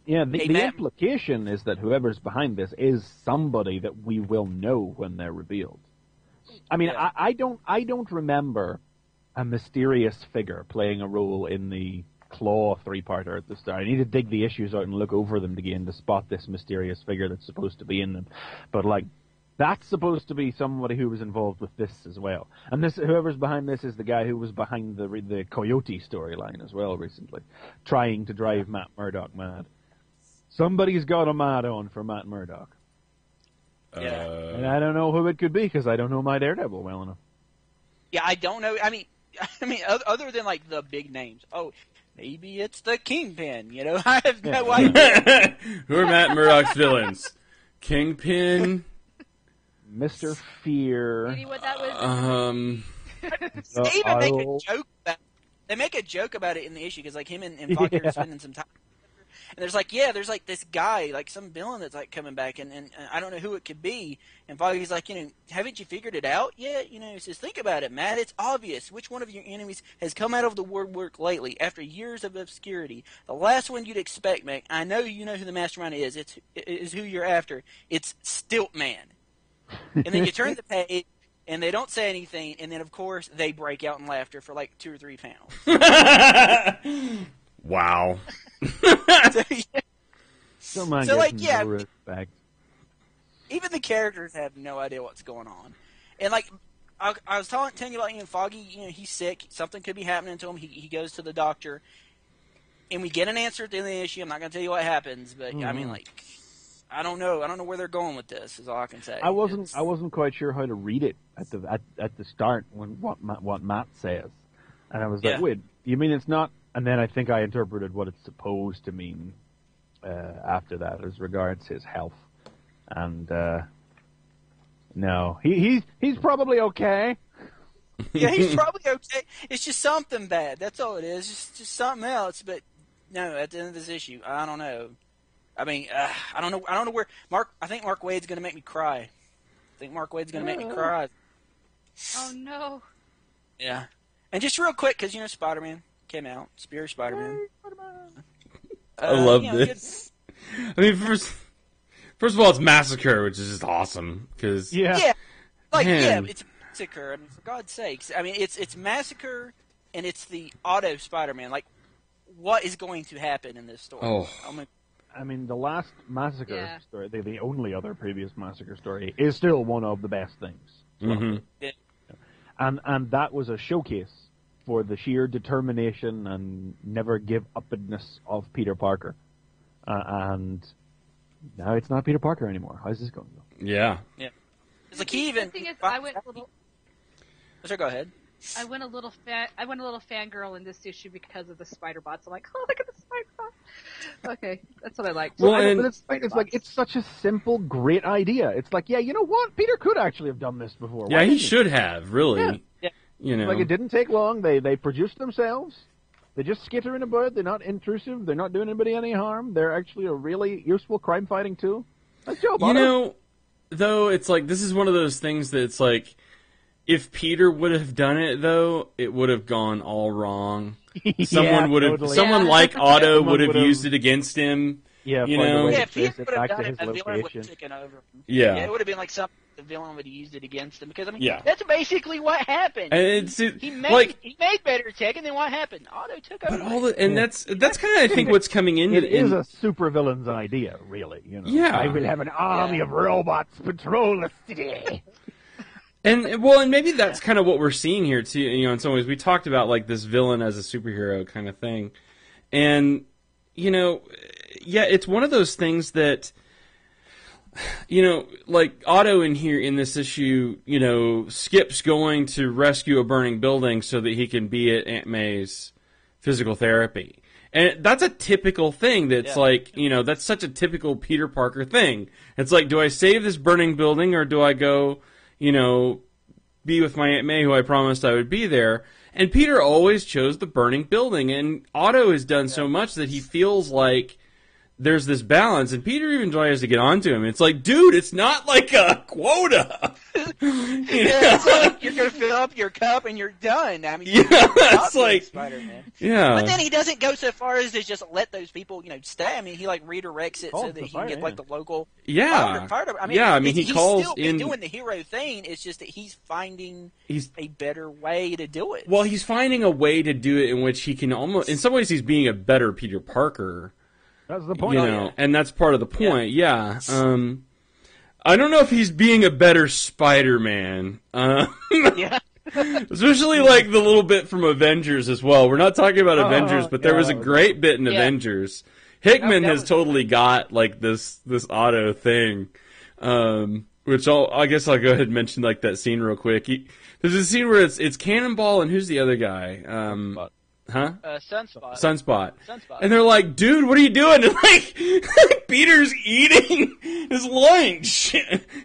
Speaker 4: The implication is that whoever's behind this is somebody that we will know when they're revealed. I mean, I don't remember a mysterious figure playing a role in the Claw 3-parter at the start. I need to dig the issues out and look over them again to spot this mysterious figure that's supposed to be in them. But that's supposed to be somebody who was involved with this as well. And whoever's behind this is the guy who was behind the Coyote storyline as well recently, trying to drive Matt Murdock mad. Somebody's got a mad on for Matt Murdock. And I don't know who it could be, because I don't know my Daredevil well enough.
Speaker 6: Yeah, I don't know. I mean, other than like the big names. Oh, maybe it's the Kingpin. You know, I have no idea.
Speaker 2: Who are Matt Murdock's villains? Kingpin.
Speaker 4: Mr. Fear.
Speaker 5: Maybe what that was.
Speaker 6: They even make a joke about it. They make a joke about it in the issue, because like him and Foggy are spending some time together. And there's like this guy, like some villain that's like coming back, and I don't know who it could be. And Foggy's like, haven't you figured it out yet? He says, think about it, Matt. It's obvious which one of your enemies has come out of the woodwork lately after years of obscurity. The last one you'd expect, Mac. I know you know who the mastermind is. It is who you're after. It's Stilt Man. And then you turn the page, and they don't say anything, and then, of course, they break out in laughter for like 2 or 3 panels.
Speaker 2: Wow.
Speaker 4: Respect.
Speaker 6: Even the characters have no idea what's going on. And, like, I was telling you about Foggy, he's sick. Something could be happening to him. He goes to the doctor, and we get an answer at the end of the issue. I'm not going to tell you what happens, but, I mean, like... I don't know. I don't know where they're going with this. Is all I can say.
Speaker 4: I wasn't quite sure how to read it at the start when what Matt says, and I was like, wait, you mean it's not? And then I think I interpreted what it's supposed to mean after that, as regards his health, and no, he's probably okay.
Speaker 6: Yeah, he's probably okay. It's just something bad. That's all it is. Just something else. But no, at the end of this issue, I don't know. I mean, I don't know where I think Mark Waid's going to make me cry.
Speaker 5: Oh no.
Speaker 6: Yeah. And just real quick, because Spider-Man came out, Spear Spider-Man.
Speaker 2: I love this. I mean, first of all, it's Massacre, which is just awesome because
Speaker 6: it's Massacre. I mean, for God's sakes, I mean, it's Massacre, and it's the Auto Spider-Man. Like, what is going to happen in this story?
Speaker 2: Oh.
Speaker 4: I mean, the last Massacre story, the only other previous Massacre story, is still one of the best things.
Speaker 2: Mm-hmm.
Speaker 6: Yeah.
Speaker 4: And that was a showcase for the sheer determination and never give upness of Peter Parker. And now it's not Peter Parker anymore. How's this going?
Speaker 2: Yeah.
Speaker 6: Yeah. It's like he even.
Speaker 5: The thing is, I went a little.
Speaker 6: Sure, go ahead.
Speaker 5: I went a little fangirl in this issue because of the spider bots. I'm like, oh, look at the spider bots. Okay, that's what I like.
Speaker 4: Well, it's like it's such a simple, great idea. It's like, yeah, you know what? Peter could actually have done this before.
Speaker 2: Yeah, he should have, really.
Speaker 6: Yeah.
Speaker 4: Like, it didn't take long. They produced themselves. They just skittering about. They're not intrusive. They're not doing anybody any harm. They're actually a really useful crime-fighting tool. Let's go,
Speaker 2: though, it's like, this is one of those things that it's like, if Peter would have done it, though, it would have gone all wrong. Someone would have,
Speaker 4: totally.
Speaker 2: someone
Speaker 3: Yeah.
Speaker 2: like Otto
Speaker 4: Someone
Speaker 2: would have
Speaker 4: would've-
Speaker 2: used it against him.
Speaker 4: Yeah,
Speaker 2: You
Speaker 4: find a
Speaker 2: know?
Speaker 4: way
Speaker 3: Yeah,
Speaker 4: to
Speaker 3: if he
Speaker 4: trace
Speaker 3: would
Speaker 4: it
Speaker 3: have
Speaker 4: back
Speaker 3: done
Speaker 4: to
Speaker 3: it,
Speaker 4: his
Speaker 3: the villain would
Speaker 4: location.
Speaker 3: have taken over.
Speaker 2: Yeah.
Speaker 3: It would have been like something the villain would have used it against him because I mean,
Speaker 2: Yeah.
Speaker 3: that's basically what happened.
Speaker 2: And it's
Speaker 3: he made
Speaker 2: like,
Speaker 3: he made better tech, and then what happened? Otto took over.
Speaker 2: but all the, and that's kind of, I think, what's coming into
Speaker 4: It is a supervillain's idea, really. You know?
Speaker 2: Yeah.
Speaker 4: I will have an army of robots patrol the city.
Speaker 2: And well, and maybe that's kind of what we're seeing here too. You know, in some ways, we talked about like this villain as a superhero kind of thing, and you know, yeah, it's one of those things that, you know, like Otto in here in this issue, you know, skips going to rescue a burning building so that he can be at Aunt May's physical therapy. And that's a typical thing that's like, you know, that's such a typical Peter Parker thing. It's like, do I save this burning building or do I go, you know, be with my Aunt May who I promised I would be there? And Peter always chose the burning building. And Otto has done so much that he feels like there's this balance, and Peter even tries to get onto him. It's like, dude, it's not like a quota.
Speaker 3: It's like you're gonna fill up your cup and you're done. I mean,
Speaker 2: It's like,
Speaker 3: Spider-Man.
Speaker 2: yeah.
Speaker 3: But then he doesn't go so far as to just let those people, you know, stay. I mean, he like redirects it so
Speaker 4: Calls
Speaker 3: that
Speaker 4: the
Speaker 3: he can get
Speaker 4: fire,
Speaker 3: like the local
Speaker 2: Yeah.
Speaker 3: fire department.
Speaker 2: He
Speaker 3: he's
Speaker 2: calls
Speaker 3: still
Speaker 2: in.
Speaker 3: doing the hero thing. It's just that he's finding
Speaker 2: He's
Speaker 3: a better way to do it.
Speaker 2: well, he's finding a way to do it in which he can almost, in some ways, he's being a better Peter Parker.
Speaker 4: That's the point.
Speaker 2: You know, and that's part of the point. Yeah. I don't know if he's being a better Spider-Man.
Speaker 3: Yeah.
Speaker 2: Especially like the little bit from Avengers as well. We're not talking about Avengers, but there was a great bit in Avengers. Hickman
Speaker 3: That
Speaker 2: has
Speaker 3: was
Speaker 2: totally got like this Otto thing, which I guess I'll go ahead and mention like that scene real quick. There's a scene where it's Cannonball and who's the other guy?
Speaker 3: Sunspot.
Speaker 2: Sunspot. And they're like, dude, what are you doing? And like Peter's eating his lunch.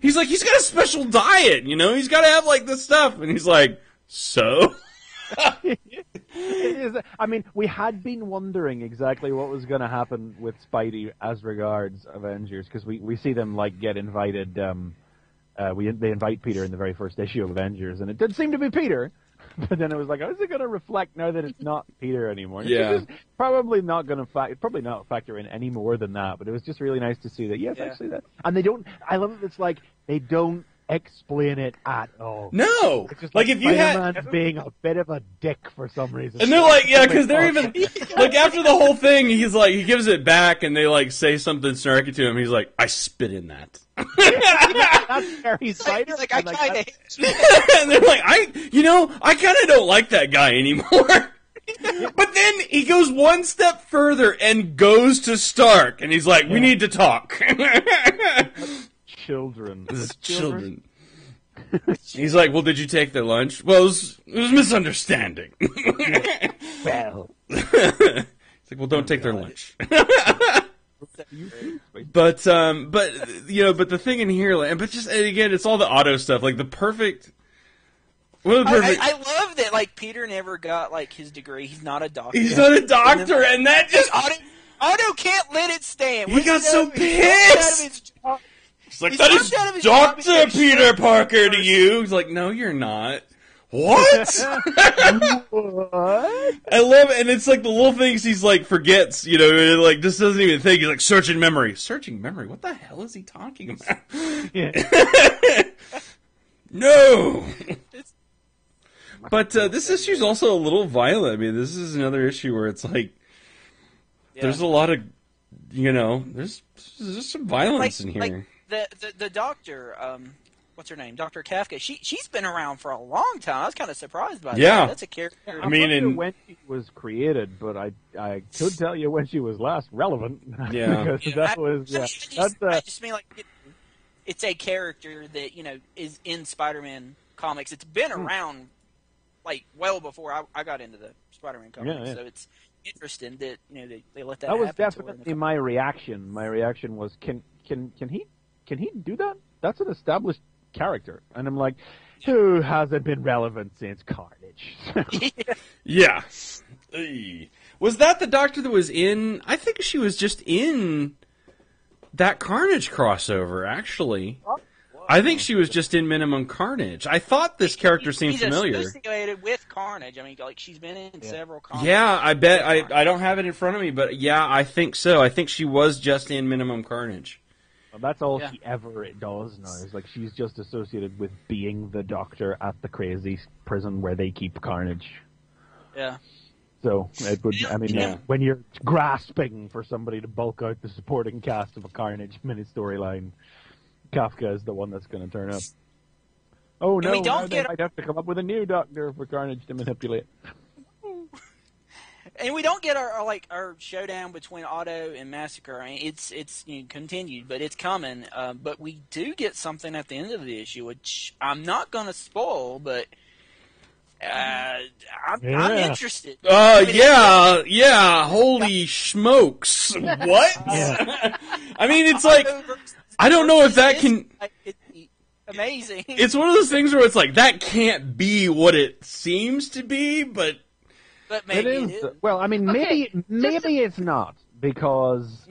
Speaker 2: He's like, he's got a special diet, you know? He's got to have like this stuff. And he's like, so?
Speaker 4: It is, I mean, we had been wondering exactly what was going to happen with Spidey as regards Avengers, because we see them like get invited. They invite Peter in the very first issue of Avengers, and it did seem to be Peter. But then it was like, how is it going to reflect now that it's not Peter anymore?
Speaker 2: Yeah.
Speaker 4: It's probably not going to probably not factor in any more than that. But it was just really nice to see that. Yes, actually, that. And they don't. I love it. It's like they don't explain it at all.
Speaker 2: No,
Speaker 4: It's just
Speaker 2: like if you had,
Speaker 4: Spider-Man's being a bit of a dick for some reason.
Speaker 2: and they're like, yeah, because they're even like after the whole thing, he's like, he gives it back, and they like say something snarky to him. He's like, I spit in that.
Speaker 4: That's Harry Spider.
Speaker 3: He's like, I kind of.
Speaker 2: And they're like, I kind of don't like that guy anymore. But then he goes one step further and goes to Stark, and he's like, we need to talk.
Speaker 4: Children.
Speaker 2: This is children. He's like, well, did you take their lunch? Well, it was misunderstanding.
Speaker 4: Well.
Speaker 2: It's like, well, don't take their lunch. But the thing in here, and again, it's all the Otto stuff, like the perfect.
Speaker 3: I love that, like, Peter never got, like, his degree. He's not a doctor.
Speaker 2: He's not a doctor, and that just
Speaker 3: Otto can't let it stand.
Speaker 2: He got so pissed. He's like, that is Dr. Peter Parker to you. He's like, no, you're not. What?
Speaker 4: What?
Speaker 2: I love it, and it's like the little things he's like forgets, you know, like just doesn't even think. He's like, searching memory. Searching memory? What the hell is he talking about?
Speaker 4: Yeah.
Speaker 2: No! But this issue's also a little violent. I mean, this is another issue where it's like, there's a lot of, you know, there's some violence in here.
Speaker 3: Like the doctor, what's her name? Dr. Kafka. She's been around for a long time. I was kind of surprised by that. That's a character.
Speaker 4: I mean, not sure when she was created, but I could tell you when she was last relevant.
Speaker 2: Yeah.
Speaker 4: Because that was.
Speaker 3: I just mean like it's a character that, you know, is in Spider-Man comics. It's been around like well before I got into the Spider-Man comics. So it's interesting that, you know, they let that happen.
Speaker 4: That was definitely my reaction. My reaction was, can he do that? That's an established character. And I'm like, who hasn't been relevant since Carnage?
Speaker 2: Yeah. Was that the Doctor that was in? I think she was just in that Carnage crossover, actually. I think she was just in Minimum Carnage. I thought this character seemed familiar.
Speaker 3: She's associated with Carnage. I mean, like, she's been in several comics.
Speaker 2: Yeah, I bet. I don't have it in front of me, but yeah, I think so. I think she was just in Minimum Carnage.
Speaker 4: Well, that's all she ever does now. Is like she's just associated with being the Doctor at the crazy prison where they keep Carnage.
Speaker 3: Yeah.
Speaker 4: So it would. I mean, when you're grasping for somebody to bulk out the supporting cast of a Carnage mini storyline, Kafka is the one that's going to turn up. Oh no! They might have to come up with a new Doctor for Carnage to manipulate.
Speaker 3: And we don't get our showdown between Otto and Massacre. I mean, it's continued, but it's coming. But we do get something at the end of the issue, which I'm not going to spoil, but I'm interested.
Speaker 2: Yeah. Holy smokes! What? I mean, it's like I don't know if that can.
Speaker 3: Amazing.
Speaker 2: It's one of those things where it's like that can't be what it seems to be, but
Speaker 3: maybe
Speaker 4: it is. Well, I mean, maybe it's not, because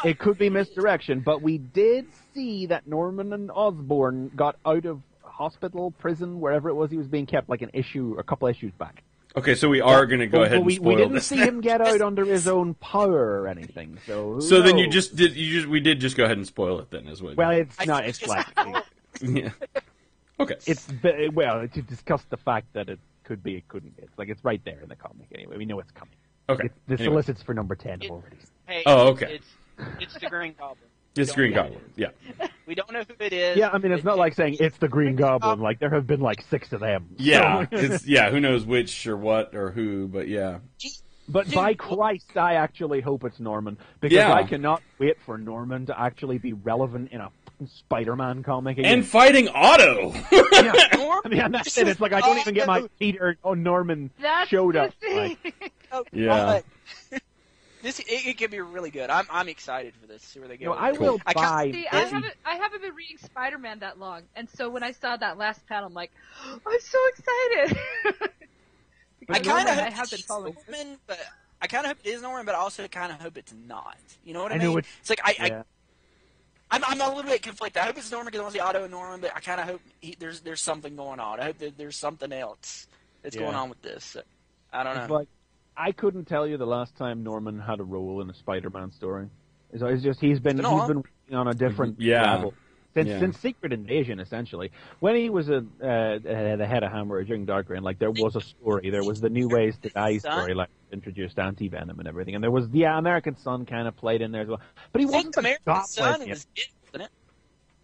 Speaker 4: it could be misdirection. But we did see that Norman and Osborn got out of hospital, prison, wherever it was he was being kept, like a couple issues back.
Speaker 2: Okay, so we are going to go ahead and spoil
Speaker 4: we didn't
Speaker 2: this.
Speaker 4: see him get out under his own power or anything. So
Speaker 2: then we did just go ahead and spoil it then, as well.
Speaker 4: Well, it's not. It's like
Speaker 2: yeah. Okay.
Speaker 4: To discuss the fact that it could be, it couldn't be. It's like it's right there in the comic anyway. We know it's coming.
Speaker 2: Okay.
Speaker 4: The solicits for number 10 have already.
Speaker 3: Hey,
Speaker 2: okay.
Speaker 3: It's the Green Goblin.
Speaker 2: It's Green Goblin. Yeah.
Speaker 3: We don't know who it is.
Speaker 4: Yeah, I mean, it's not like saying it's the Green Goblin. Like, there have been like 6 of them.
Speaker 2: Yeah. Who knows which or what or who, but yeah.
Speaker 4: But by Christ, I actually hope it's Norman, because I cannot wait for Norman to actually be relevant in a Spider-Man comic again.
Speaker 2: And fighting Otto!
Speaker 4: Yeah. I mean, that's it. It's like I don't even get my Peter or Norman showed up. Like,
Speaker 2: yeah.
Speaker 3: It could be really good. I'm excited for this. See where they go.
Speaker 4: I will buy.
Speaker 5: I haven't been reading Spider-Man that long, and so when I saw that last panel, I'm like, I'm so excited.
Speaker 3: I kind of
Speaker 5: have been following
Speaker 3: Norman, but I kind of hope it is Norman, but I also kind of hope it's not. You know what I mean? It's like I'm a little bit conflicted. I hope it's Norman because I want to see Otto and Norman, but I kind of hope there's something going on. I hope that there's something else that's going on with this. So, I don't know.
Speaker 4: It's like, I couldn't tell you the last time Norman had a role in a Spider-Man story. It's just he's been working on a different level since Secret Invasion, essentially. When he was the head of Hammer during Dark Reign, like there was a story. There was the New Ways to Die story, like introduced Anti-Venom and everything, and there was American Son kind of played in there as well. But he wasn't the
Speaker 3: American Son was it, wasn't it?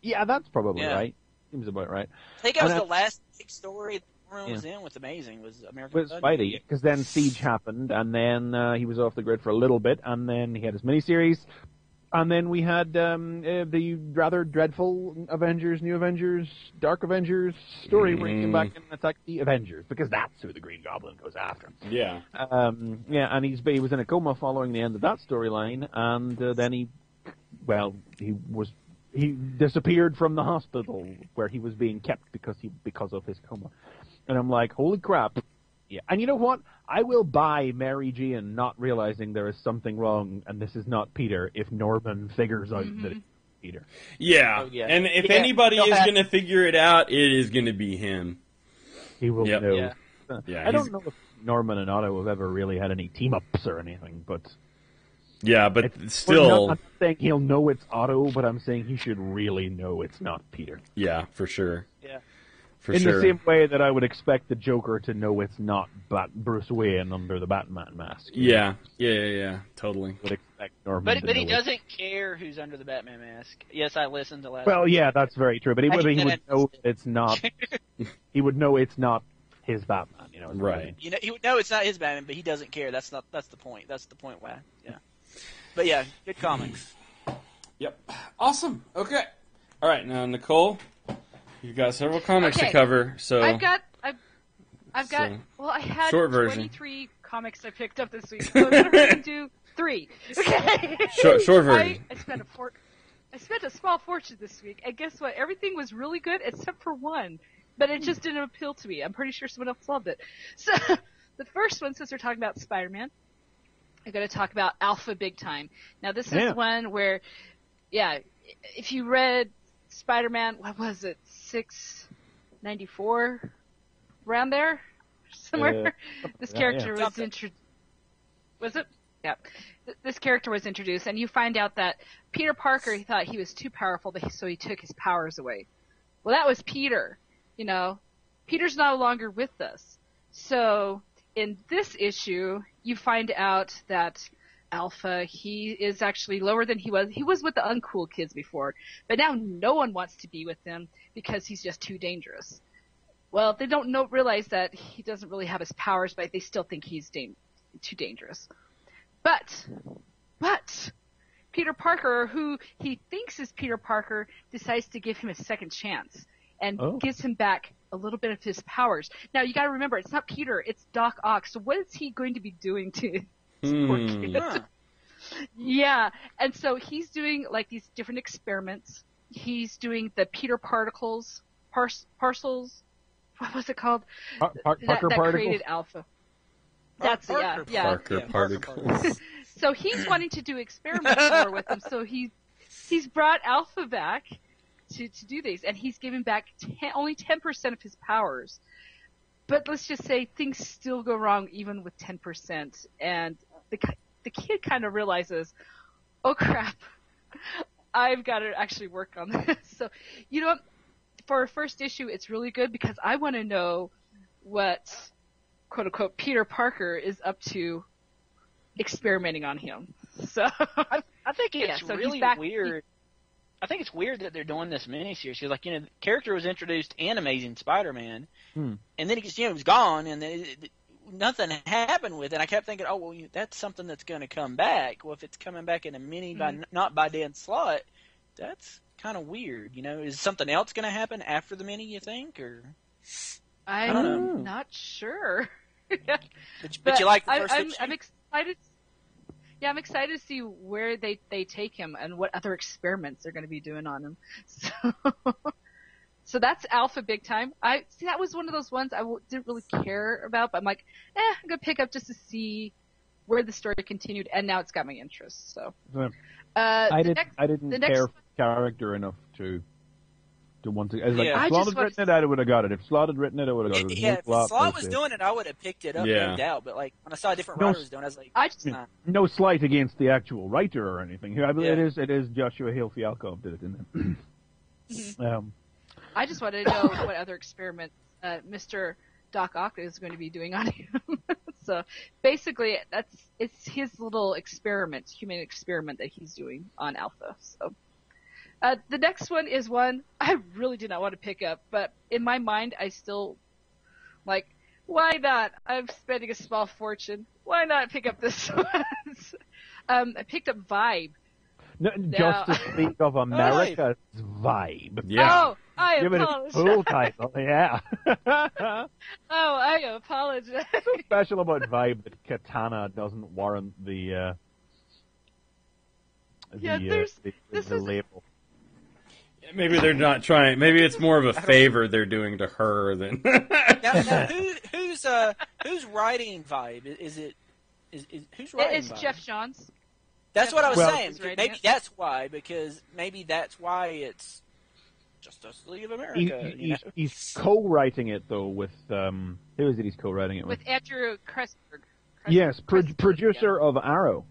Speaker 4: Yeah, that's probably right. Seems about right.
Speaker 3: I think that was the last big story Norman was in with Amazing was American Son.
Speaker 4: Spidey, because then Siege happened, and then he was off the grid for a little bit, and then he had his miniseries. And then we had the rather dreadful Avengers, New Avengers, Dark Avengers story where he came back and attacked the Avengers, because that's who the Green Goblin goes after.
Speaker 2: Yeah.
Speaker 4: And he was in a coma following the end of that storyline, and then he disappeared from the hospital where he was being kept because of his coma. And I'm like, holy crap. Yeah. And you know what? I will buy Mary Jane not realizing there is something wrong and this is not Peter if Norman figures out that it's Peter.
Speaker 2: Yeah.
Speaker 3: Oh, yeah.
Speaker 2: And if anybody is going to figure it out, it is going to be him.
Speaker 4: He will know.
Speaker 2: Yeah,
Speaker 4: I don't know if Norman and Otto have ever really had any team-ups or anything, but...
Speaker 2: Yeah, but still...
Speaker 4: I'm not saying he'll know it's Otto, but I'm saying he should really know it's not Peter.
Speaker 2: Yeah, for sure.
Speaker 3: Yeah.
Speaker 4: In the same way that I would expect the Joker to know it's not Bruce Wayne under the Batman mask.
Speaker 2: Yeah, totally.
Speaker 4: Would expect Norman
Speaker 3: but he doesn't care who's under the Batman mask. Yes, I listened to last.
Speaker 4: Well, yeah, that's very true. But he would know it's not. He would know it's not his Batman. You know,
Speaker 2: right?
Speaker 3: You know, he would know it's not his Batman, but he doesn't care. That's the point. That's the point. Why? Yeah. But yeah, good comics.
Speaker 2: Yep. Awesome. Okay. All right, now Nicole. You've got several comics to cover, so...
Speaker 5: I've got, well, I had
Speaker 2: short version.
Speaker 5: 23 comics I picked up this week, so I'm going to do 3. Okay?
Speaker 2: Short version.
Speaker 5: I spent a small fortune this week, and guess what? Everything was really good except for one, but it just didn't appeal to me. I'm pretty sure someone else loved it. So, the first one, since we're talking about Spider-Man, I'm going to talk about Alpha Big Time. Now, this is one where, if you read Spider-Man, what was it, 694? Around there? Somewhere? This character was introduced. Was it? Yeah. This character was introduced, and you find out that Peter Parker, he thought he was too powerful, so he took his powers away. Well, that was Peter. You know, Peter's no longer with us. So, in this issue, you find out that Alpha, he is actually lower than he was. He was with the uncool kids before, but now no one wants to be with him because he's just too dangerous. Well, they don't realize that he doesn't really have his powers, but they still think he's too dangerous. But Peter Parker, who he thinks is Peter Parker, decides to give him a second chance and gives him back a little bit of his powers. Now, you got to remember, it's not Peter, it's Doc Ock. So what is he going to be doing to this poor kid? Yeah, and so he's doing like these different experiments. He's doing the Peter particles, parcels. What was it called?
Speaker 4: Parker
Speaker 5: that
Speaker 4: particles?
Speaker 5: created Alpha. That's
Speaker 3: Parker
Speaker 2: particles.
Speaker 5: So he's wanting to do experiments more with him. So he's brought Alpha back to do these, and he's given back only 10% of his powers. But let's just say things still go wrong even with 10%, and the kid kind of realizes, oh crap, I've got to actually work on this. So, you know what? For a first issue, it's really good because I want to know what, quote unquote, Peter Parker is up to experimenting on him. So
Speaker 6: I think it's really
Speaker 5: back,
Speaker 6: weird. I think it's weird that they're doing this miniseries. Because, like, you know, the character was introduced in Amazing Spider-Man, and then he was gone, and then nothing happened with it. I kept thinking, oh, well, that's something that's going to come back. Well, if it's coming back in a mini not by Dan Slott, that's kind of weird. You know, is something else going to happen after the mini, you think? Or I don't know.
Speaker 5: I'm not sure.
Speaker 6: but you like the first
Speaker 5: issue? I'm excited. Yeah, I'm excited to see where they take him and what other experiments they're going to be doing on him. So that's Alpha big time. That was one of those ones I didn't really care about, but I'm like, I'm going to pick up just to see where the story continued, and now it's got my interest. So,
Speaker 4: I didn't care for the character enough to want to. Like, if Slott had written it, I would have got it. If Slott had written it, I would have got it.
Speaker 3: If Slott was doing it, I would have picked it up, no doubt. But like when I saw a different writer was doing it, I was like,
Speaker 4: no slight against the actual writer or anything. I believe it is Joshua Hale Fialkov did it, isn't it?
Speaker 5: I just wanted to know what other experiments Mr. Doc Ock is going to be doing on him. So basically, it's his little experiment, human experiment that he's doing on Alpha. So the next one is one I really did not want to pick up, but in my mind, I still like, why not? I'm spending a small fortune. Why not pick up this one? I picked up Vibe.
Speaker 4: No, Justice League of America's Vibe.
Speaker 5: Yeah. Oh, I
Speaker 4: Give
Speaker 5: apologize.
Speaker 4: It a full title, yeah.
Speaker 5: I apologize.
Speaker 4: What's so special about Vibe that Katana doesn't warrant the label?
Speaker 2: Maybe they're not trying. Maybe it's more of a favor they're doing to her than.
Speaker 3: now, who's writing Vibe? Is who's writing?
Speaker 5: It's
Speaker 3: Vibe?
Speaker 5: Jeff Johns.
Speaker 3: That's what I was saying. Maybe that's why, because maybe that's why it's Justice League of America.
Speaker 4: He's co-writing it though with who is it? He's co-writing it with
Speaker 5: Andrew Kreisberg.
Speaker 4: Yes, producer of Arrow.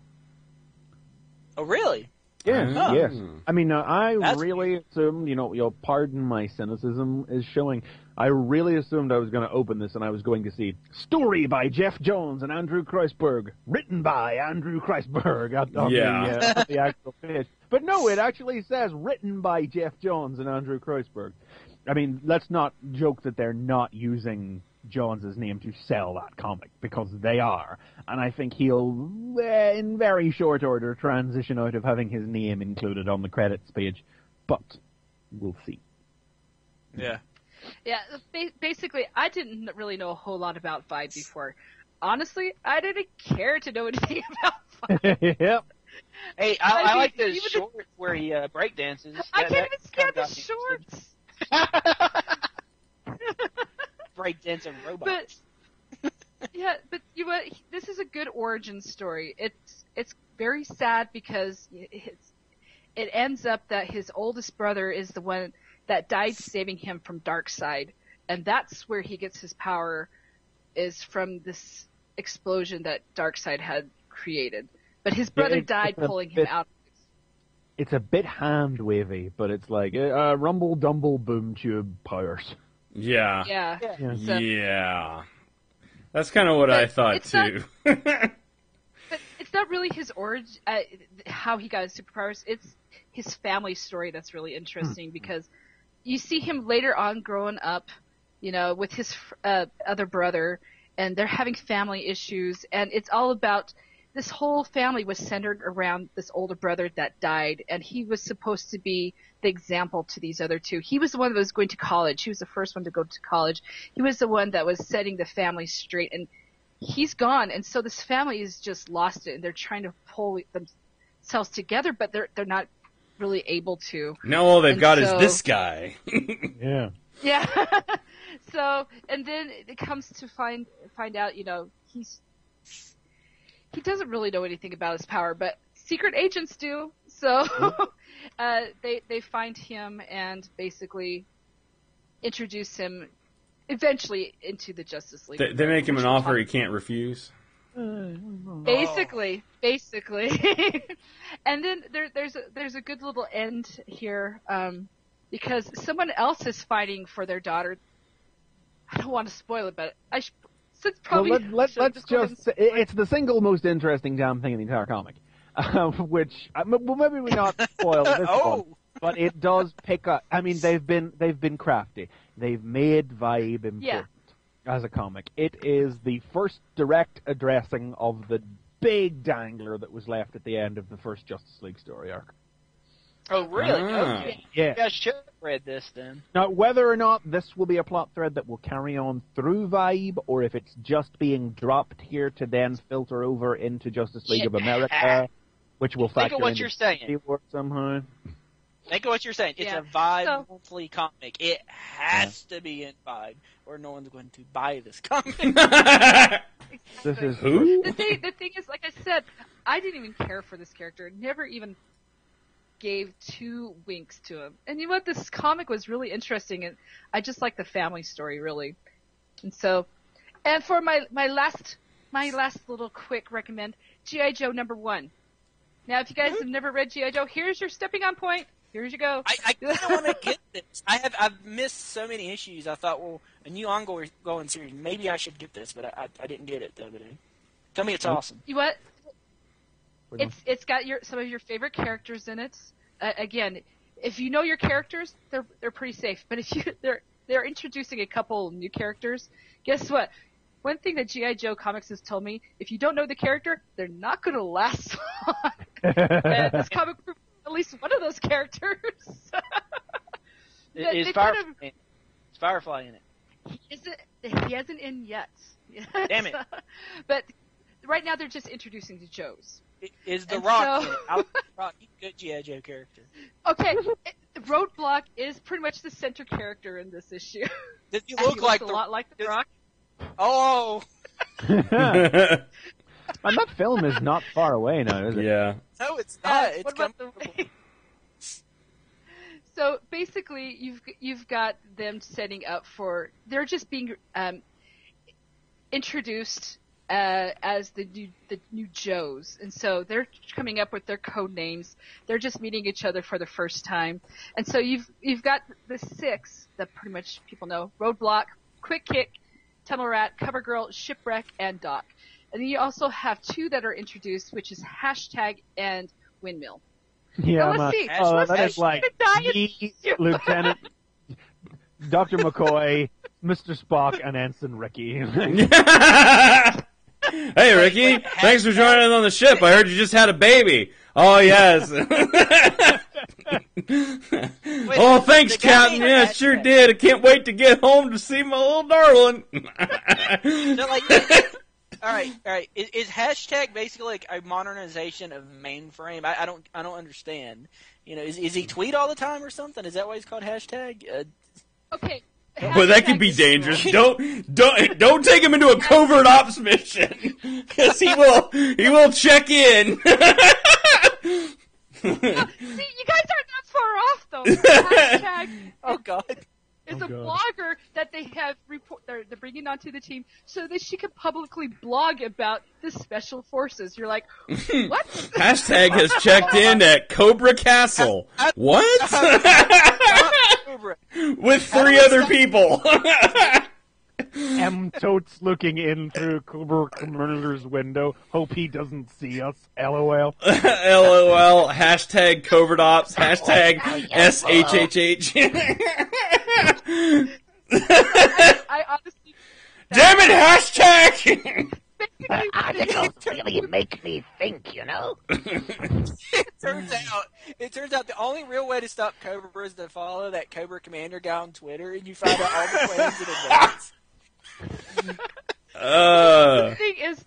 Speaker 3: Oh, really?
Speaker 4: Yes, yes. I mean, I really assumed, you'll pardon my cynicism is showing, I really assumed I was going to open this and I was going to see, story by Jeff Jones and Andrew Kreisberg, written by Andrew Kreisberg on the actual page. But no, it actually says, written by Jeff Jones and Andrew Kreisberg. I mean, let's not joke that they're not using Jones's name to sell that comic, because they are. And I think he'll, in very short order, transition out of having his name included on the credits page. But we'll see.
Speaker 3: Yeah.
Speaker 5: Yeah, basically, I didn't really know a whole lot about Vibe before. Honestly, I didn't care to know anything about Vibe.
Speaker 4: Yep.
Speaker 6: Hey, I like the shorts where he breakdances.
Speaker 5: I can't even stand the shorts.
Speaker 6: Breakdancing robots.
Speaker 5: But you know what? This is a good origin story. It's very sad because it ends up that his oldest brother is the one that died saving him from Darkseid, and that's where he gets his power, is from this explosion that Darkseid had created. But his brother died pulling him out.
Speaker 4: It's a bit hand-wavy, but it's like rumble, dumble, boom, tube powers.
Speaker 2: Yeah.
Speaker 5: Yeah. So,
Speaker 2: yeah. That's kind of what I thought, too.
Speaker 5: But it's not really his origin, how he got his superpowers. It's his family story that's really interesting because you see him later on growing up, with his other brother, and they're having family issues, and it's all about this whole family was centered around this older brother that died, and he was supposed to be the example to these other two. He was the one that was going to college. He was the first one to go to college. He was the one that was setting the family straight, and he's gone, and so this family is just lost it, and they're trying to pull themselves together, but they're not really able to.
Speaker 2: Now all they've got is this guy.
Speaker 4: Yeah.
Speaker 5: Yeah. So, and then it comes to find out, he doesn't really know anything about his power, but secret agents do. So, they find him and basically introduce him eventually into the Justice League.
Speaker 2: They make him an offer he can't refuse.
Speaker 5: Basically. And then there's a good little end here, because someone else is fighting for their daughter. I don't want to spoil it, but I should. Probably
Speaker 4: let's just say it's the single most interesting damn thing in the entire comic, which maybe we not spoil this one, but it does pick up. I mean, they've been crafty. They've made Vibe important as a comic. It is the first direct addressing of the big dangler that was left at the end of the first Justice League story arc.
Speaker 6: Oh, really? Okay.
Speaker 4: Yeah.
Speaker 6: You guys should have read this then.
Speaker 4: Now, whether or not this will be a plot thread that will carry on through Vibe, or if it's just being dropped here to then filter over into Justice League of America, which will factor into War somehow.
Speaker 6: Think of what you're saying. It's a Vibe monthly comic. It has to be in Vibe, or no one's going to buy this comic.
Speaker 4: This is
Speaker 2: who?
Speaker 5: The thing is, like I said, I didn't even care for this character. Never even gave 2 winks to him. And you know what? This comic was really interesting, and I just like the family story, really. And so, and for my last little quick recommend, G.I. Joe #1. Now, if you guys have never read G.I. Joe, here's your stepping on point. Here you go.
Speaker 6: I kind of want to get this. I've missed so many issues. I thought, well, a new ongoing series. Maybe I should get this, but I didn't get it the other day. Tell me it's awesome.
Speaker 5: You what? It's got some of your favorite characters in it. Again, if you know your characters, they're pretty safe. But if they're introducing a couple new characters, guess what? One thing that G.I. Joe Comics has told me: if you don't know the character, they're not going to last long. And this comic, at least one of those characters.
Speaker 6: Is Firefly in it?
Speaker 5: He hasn't in yet.
Speaker 6: Damn it!
Speaker 5: But right now they're just introducing the Joes.
Speaker 6: Is The Rock in it? I'll Rock, good G.I. Joe character.
Speaker 5: Okay, Roadblock is pretty much the center character in this issue.
Speaker 6: Does he look like
Speaker 5: a lot like The Rock?
Speaker 6: Oh!
Speaker 4: And that film is not far away now, is it?
Speaker 2: Yeah.
Speaker 6: No, it's not. It's
Speaker 5: So basically, you've got them setting up for. They're just being introduced as the new Joes, and so they're coming up with their code names. They're just meeting each other for the first time, and so you've got the 6 that pretty much people know: Roadblock, Quick Kick, Tunnel Rat, CoverGirl, Shipwreck, and Doc. And then you also have 2 that are introduced, which is Hashtag and Windmill.
Speaker 4: Yeah,
Speaker 5: let's see.
Speaker 4: That is like me, Lieutenant Dr. McCoy, Mr. Spock, and Ensign Ricky.
Speaker 2: Hey, Ricky, thanks for joining us on the ship. I heard you just had a baby. Oh, yes. Oh, thanks, Captain. Yeah, sure did. I can't wait to get home to see my little darling.
Speaker 6: All right. Is Hashtag basically like a modernization of Mainframe? I don't understand. Is he tweet all the time or something? Is that why he's called Hashtag?
Speaker 5: Okay.
Speaker 2: But that could be dangerous. Don't take him into a covert ops mission, because he will check in.
Speaker 5: See, you Hashtag
Speaker 3: Oh God.
Speaker 5: is a blogger that they have they're bringing onto the team so that she can publicly blog about the special forces. You're like, what?
Speaker 2: Hashtag has checked in at Cobra Castle. What? With 3 other people.
Speaker 4: M. Totes looking in through Cobra Commander's window. Hope he doesn't see us. LOL.
Speaker 2: LOL. Hashtag Covert Ops. Hashtag SHHH.
Speaker 5: I honestly.
Speaker 2: Damn it, hashtag!
Speaker 7: Articles really make me think, you know?
Speaker 3: It turns out the only real way to stop Cobra is to follow that Cobra Commander guy on Twitter, and you find out all the plans in advance.
Speaker 5: The thing is,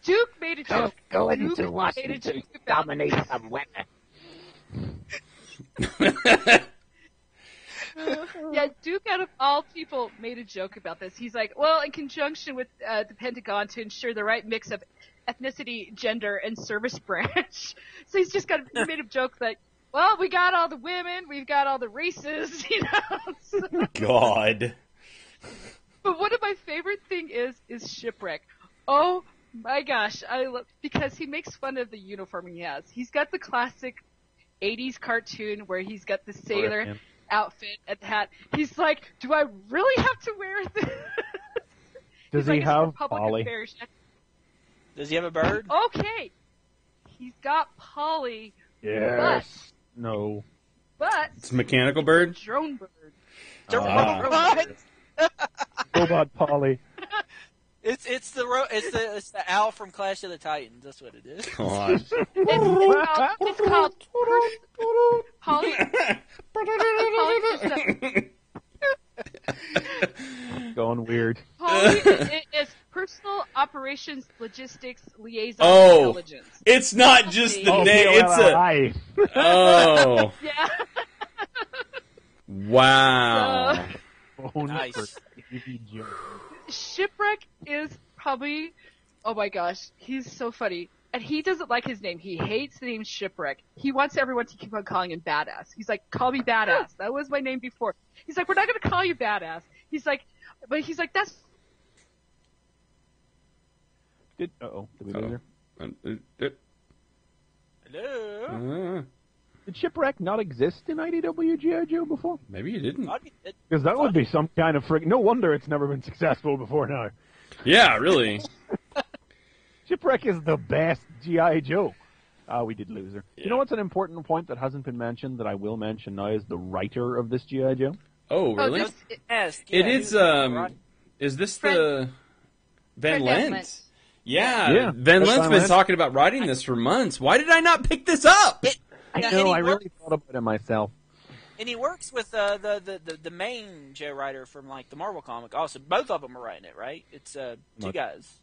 Speaker 5: Duke made a joke.
Speaker 7: Going
Speaker 5: Duke
Speaker 7: to
Speaker 5: made a
Speaker 7: Washington
Speaker 5: joke
Speaker 7: to
Speaker 5: about
Speaker 7: dominate some weather.
Speaker 5: Yeah, Duke, out of all people, made a joke about this. He's like, well, in conjunction with the Pentagon to ensure the right mix of ethnicity, gender, and service branch. So he made a joke like, well, we got all the women, we've got all the races, you know.
Speaker 2: God.
Speaker 5: But one of my favorite thing is Shipwreck. Oh my gosh, I love, because he makes fun of the uniform he has. He's got the classic 80s cartoon where he's got the sailor outfit and hat. He's like, do I really have to wear this?
Speaker 4: Does he have Polly?
Speaker 3: Does he have a bird?
Speaker 5: Okay. He's got Polly.
Speaker 4: Yes. No.
Speaker 5: But
Speaker 2: It's a mechanical bird?
Speaker 5: drone bird.
Speaker 4: Robot Polly.
Speaker 3: It's the owl from Clash of the Titans. That's what it is.
Speaker 2: God.
Speaker 5: It's called Polly.
Speaker 4: Going weird.
Speaker 5: Polly is Personal Operations Logistics Liaison Intelligence.
Speaker 2: It's not just the name. It's a. Oh.
Speaker 5: Yeah.
Speaker 2: Wow.
Speaker 3: Nice.
Speaker 5: Shipwreck is probably, oh my gosh, he's so funny. And he doesn't like his name. He hates the name Shipwreck. He wants everyone to keep on calling him Badass. He's like, call me Badass. That was my name before. He's like, we're not going to call you Badass. He's like, that's...
Speaker 4: Did we lose her?
Speaker 3: Hello.
Speaker 4: Did Shipwreck not exist in IDW G.I. Joe before?
Speaker 2: Maybe you didn't.
Speaker 4: Because that would be some kind of no wonder it's never been successful before now.
Speaker 2: Yeah, really.
Speaker 4: Shipwreck is the best G.I. Joe. We did lose her. Yeah. You know what's an important point that hasn't been mentioned that I will mention now is the writer of this G.I. Joe?
Speaker 2: Oh, really? It is, is this the Van Lent? Yeah. Van Lent's been talking about writing this for months. Why did I not pick this up?
Speaker 4: I know, I really thought about it myself.
Speaker 3: And he works with the main Joe writer from like the Marvel comic. Also, both of them are writing it, right? It's two guys.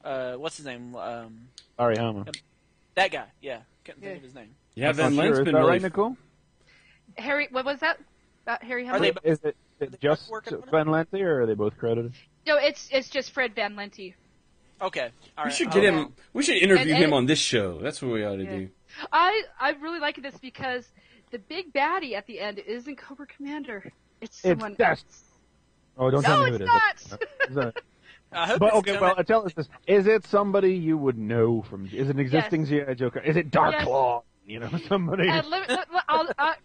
Speaker 3: What's his name?
Speaker 4: Ari Hammer.
Speaker 3: That guy. Yeah, can't think of his name.
Speaker 2: Yeah, Van Lent's been
Speaker 4: really
Speaker 2: really
Speaker 4: right, Nicole?
Speaker 5: Harry, what was that? About Harry Hammer?
Speaker 4: Is it just Van Lente, or are they both credited?
Speaker 5: No, it's just Fred Van Lente.
Speaker 3: Okay. All right.
Speaker 2: We should get him. We should interview him on this show. That's what we ought to do.
Speaker 5: I really like this because the big baddie at the end isn't Cobra Commander. It's someone else.
Speaker 4: Oh, don't tell me who it is.
Speaker 5: No, it's
Speaker 3: not.
Speaker 4: But okay, well, tell us this: is it somebody you would know from? Is it an existing G.I. Joe? Is it Dark Claw? You know, somebody.
Speaker 5: I'm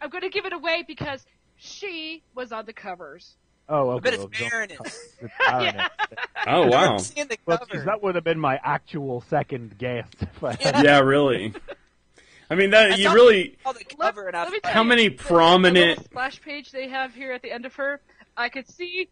Speaker 5: going to give it away because she was on the covers.
Speaker 4: Oh, okay.
Speaker 3: But it's Baroness.
Speaker 2: Oh, wow.
Speaker 4: Well, that would have been my actual second guess.
Speaker 2: Yeah, really. I mean, that you really. How many prominent
Speaker 5: the splash page they have here at the end of her? I could see.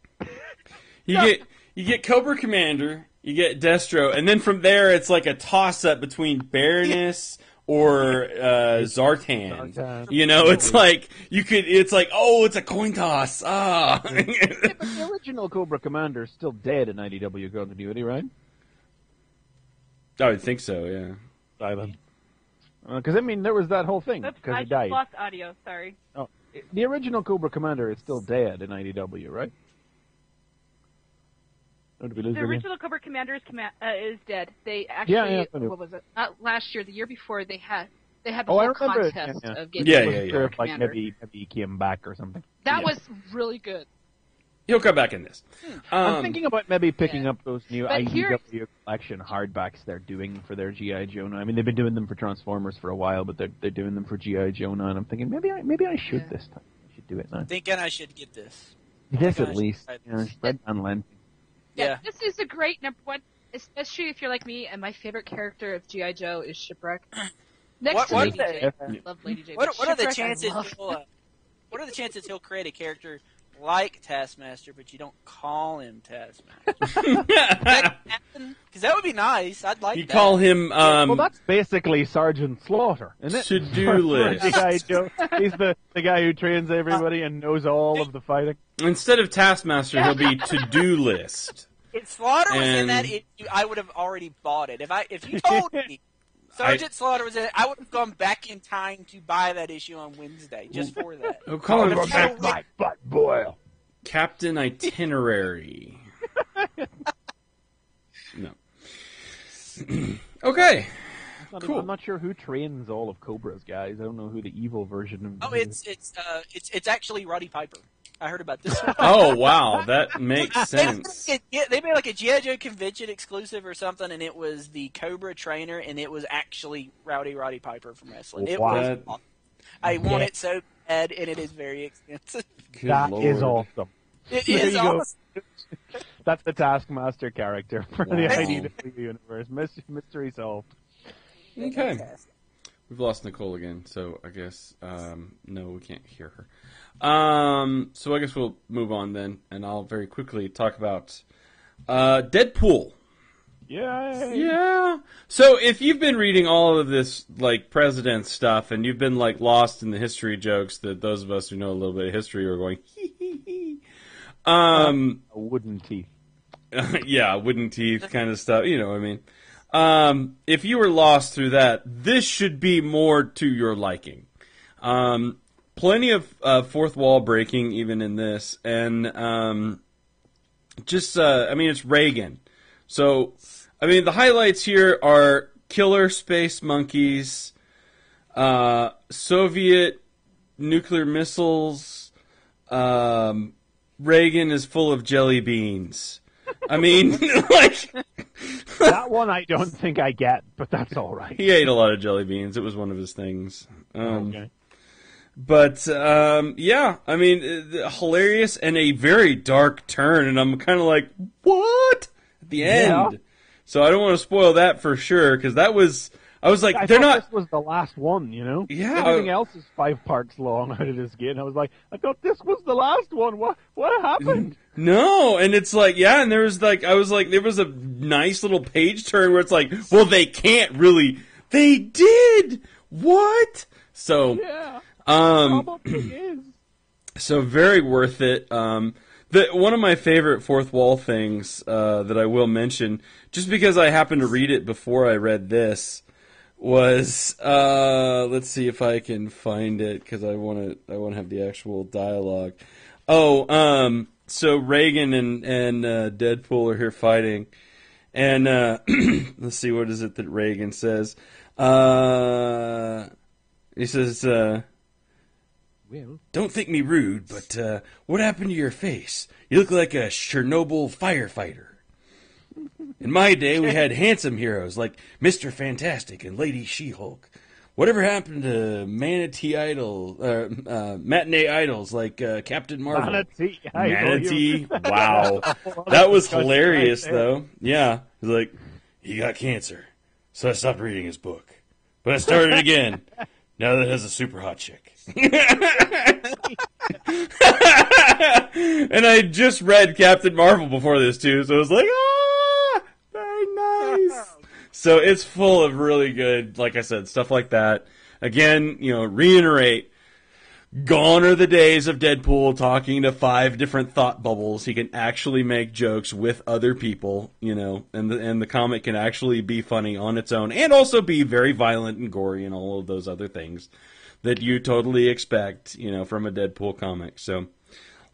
Speaker 2: You get Cobra Commander, you get Destro, and then from there it's like a toss up between Baroness or Zartan. You know, it's like it's like, oh, it's a coin toss. Ah.
Speaker 4: But the original Cobra Commander is still dead in IDW continuity, right?
Speaker 2: I would think so. Yeah.
Speaker 4: Silent. Because I mean, there was that whole thing because he died.
Speaker 5: I lost audio. Sorry.
Speaker 4: Oh, the original Cobra Commander is still dead in IDW, right?
Speaker 5: The original Cobra Commander is dead. They actually,
Speaker 4: what
Speaker 5: was it? Not last year, the year before, they They had the
Speaker 4: I
Speaker 5: whole
Speaker 4: remember.
Speaker 5: contest
Speaker 4: Yeah.
Speaker 5: of getting
Speaker 2: Yeah,
Speaker 5: the
Speaker 2: yeah, yeah.
Speaker 4: Sure, if, like
Speaker 5: commander.
Speaker 4: maybe he came back or something.
Speaker 5: That
Speaker 2: Yeah.
Speaker 5: was really good.
Speaker 2: He'll come back in this.
Speaker 4: I'm thinking about maybe picking
Speaker 5: yeah.
Speaker 4: up those new
Speaker 5: But here-
Speaker 4: IDW collection hardbacks they're doing for their GI Joe now. I mean, they've been doing them for Transformers for a while, but they're doing them for GI Joe now. And I'm thinking maybe I should
Speaker 5: Yeah.
Speaker 4: this time. I should do it now.
Speaker 3: Thinking I should get this.
Speaker 4: This
Speaker 3: gosh,
Speaker 4: at least.
Speaker 3: I-
Speaker 4: Yeah, spread on Lent.
Speaker 3: Yeah.
Speaker 5: This is a great number one, especially if you're like me, and my favorite character of G.I. Joe is Shipwreck. Next
Speaker 3: What-
Speaker 5: to
Speaker 3: what
Speaker 5: Lady
Speaker 3: are
Speaker 5: J.
Speaker 4: they-
Speaker 5: I love Lady J.
Speaker 3: What
Speaker 5: but
Speaker 3: are the
Speaker 5: Shipwreck I
Speaker 3: chances?
Speaker 5: love.
Speaker 3: What are the chances he'll create a character like Taskmaster, but you don't call him Taskmaster? Because that would be nice. I'd like
Speaker 2: You
Speaker 3: that.
Speaker 2: call him
Speaker 4: Well, that's basically Sergeant Slaughter, isn't it?
Speaker 2: To-do
Speaker 4: For
Speaker 2: list.
Speaker 4: G.I. Joe. He's the guy who trains everybody and knows all of the fighting.
Speaker 2: instead of Taskmaster, he'll be to-do list.
Speaker 3: If Slaughter was in
Speaker 2: And-
Speaker 3: that issue, I would have already bought it. If you told me Sergeant Slaughter was in it, I would have gone back in time to buy that issue on Wednesday just for that.
Speaker 2: He'll call him
Speaker 3: But
Speaker 2: Cap-
Speaker 3: you know,
Speaker 4: butt boil.
Speaker 2: Captain Itinerary. No. Okay. Cool.
Speaker 4: I'm not sure who trains all of Cobra's guys. I don't know who the evil version of.
Speaker 3: Oh, it's actually Roddy Piper. I heard about this one.
Speaker 2: Oh, wow. That makes sense.
Speaker 3: They made like a G.I. Joe convention exclusive or something, and it was the Cobra trainer, and it was actually Roddy Piper from wrestling. It
Speaker 4: Wow.
Speaker 3: was awesome. I want it so bad, and it is very expensive.
Speaker 2: Good
Speaker 4: That
Speaker 2: Lord.
Speaker 4: is awesome.
Speaker 3: It
Speaker 4: There
Speaker 3: is
Speaker 4: you go.
Speaker 3: awesome.
Speaker 4: That's the Taskmaster character for the
Speaker 2: Wow.
Speaker 4: IDW universe. Mystery solved.
Speaker 2: Okay. We've lost Nicole again, so I guess, no, we can't hear her. So I guess we'll move on then, and I'll very quickly talk about Deadpool.
Speaker 4: Yay!
Speaker 2: Yeah. So if you've been reading all of this, like, president stuff, and you've been, like, lost in the history jokes that those of us who know a little bit of history are going, hee hee hee.
Speaker 4: Wooden teeth.
Speaker 2: Yeah, wooden teeth kind of stuff, you know what I mean. If you were lost through that, this should be more to your liking. Plenty of fourth wall breaking even in this, and it's Reagan. So, I mean, the highlights here are killer space monkeys, Soviet nuclear missiles, Reagan is full of jelly beans. I mean, like...
Speaker 4: That one I don't think I get, but that's all right.
Speaker 2: He ate a lot of jelly beans. It was one of his things.
Speaker 4: Okay.
Speaker 2: But, yeah, I mean, hilarious and a very dark turn, and I'm kind of like, what? At the end.
Speaker 4: Yeah.
Speaker 2: So I don't want to spoil that for sure, because that was... I was like,
Speaker 4: I
Speaker 2: they're
Speaker 4: thought
Speaker 2: not...
Speaker 4: this was the last one, you know?
Speaker 2: Yeah.
Speaker 4: Everything else is 5 parts long out of this game. I was like, I thought this was the last one. What happened?
Speaker 2: No, and it's like, yeah, and there was like, I was like, there was a nice little page turn where it's like, well, they can't really... They did! What? So...
Speaker 4: Yeah.
Speaker 2: Um, so very worth it. One of my favorite fourth wall things that I will mention, just because I happened to read it before I read this, was let's see if I can find it because I want to have the actual dialogue. Oh, so Reagan and Deadpool are here fighting, and let's see, what is it that Reagan says? He says,
Speaker 4: Well,
Speaker 2: "Don't think me rude, but what happened to your face? You look like a Chernobyl firefighter. In my day, we had handsome heroes like Mr. Fantastic and Lady She-Hulk. Whatever happened to matinee idols like Captain Marvel? Manatee? Wow. That was hilarious, though. Yeah. He's like, he got cancer, so I stopped reading his book. But I started again. Now that it has a super hot chick. And I just read Captain Marvel before this, too, so I was like, very nice. So it's full of really good, like I said, stuff like that. Again, reiterate, gone are the days of Deadpool talking to 5 different thought bubbles. He can actually make jokes with other people, and the comic can actually be funny on its own and also be very violent and gory and all of those other things that you totally expect, from a Deadpool comic. So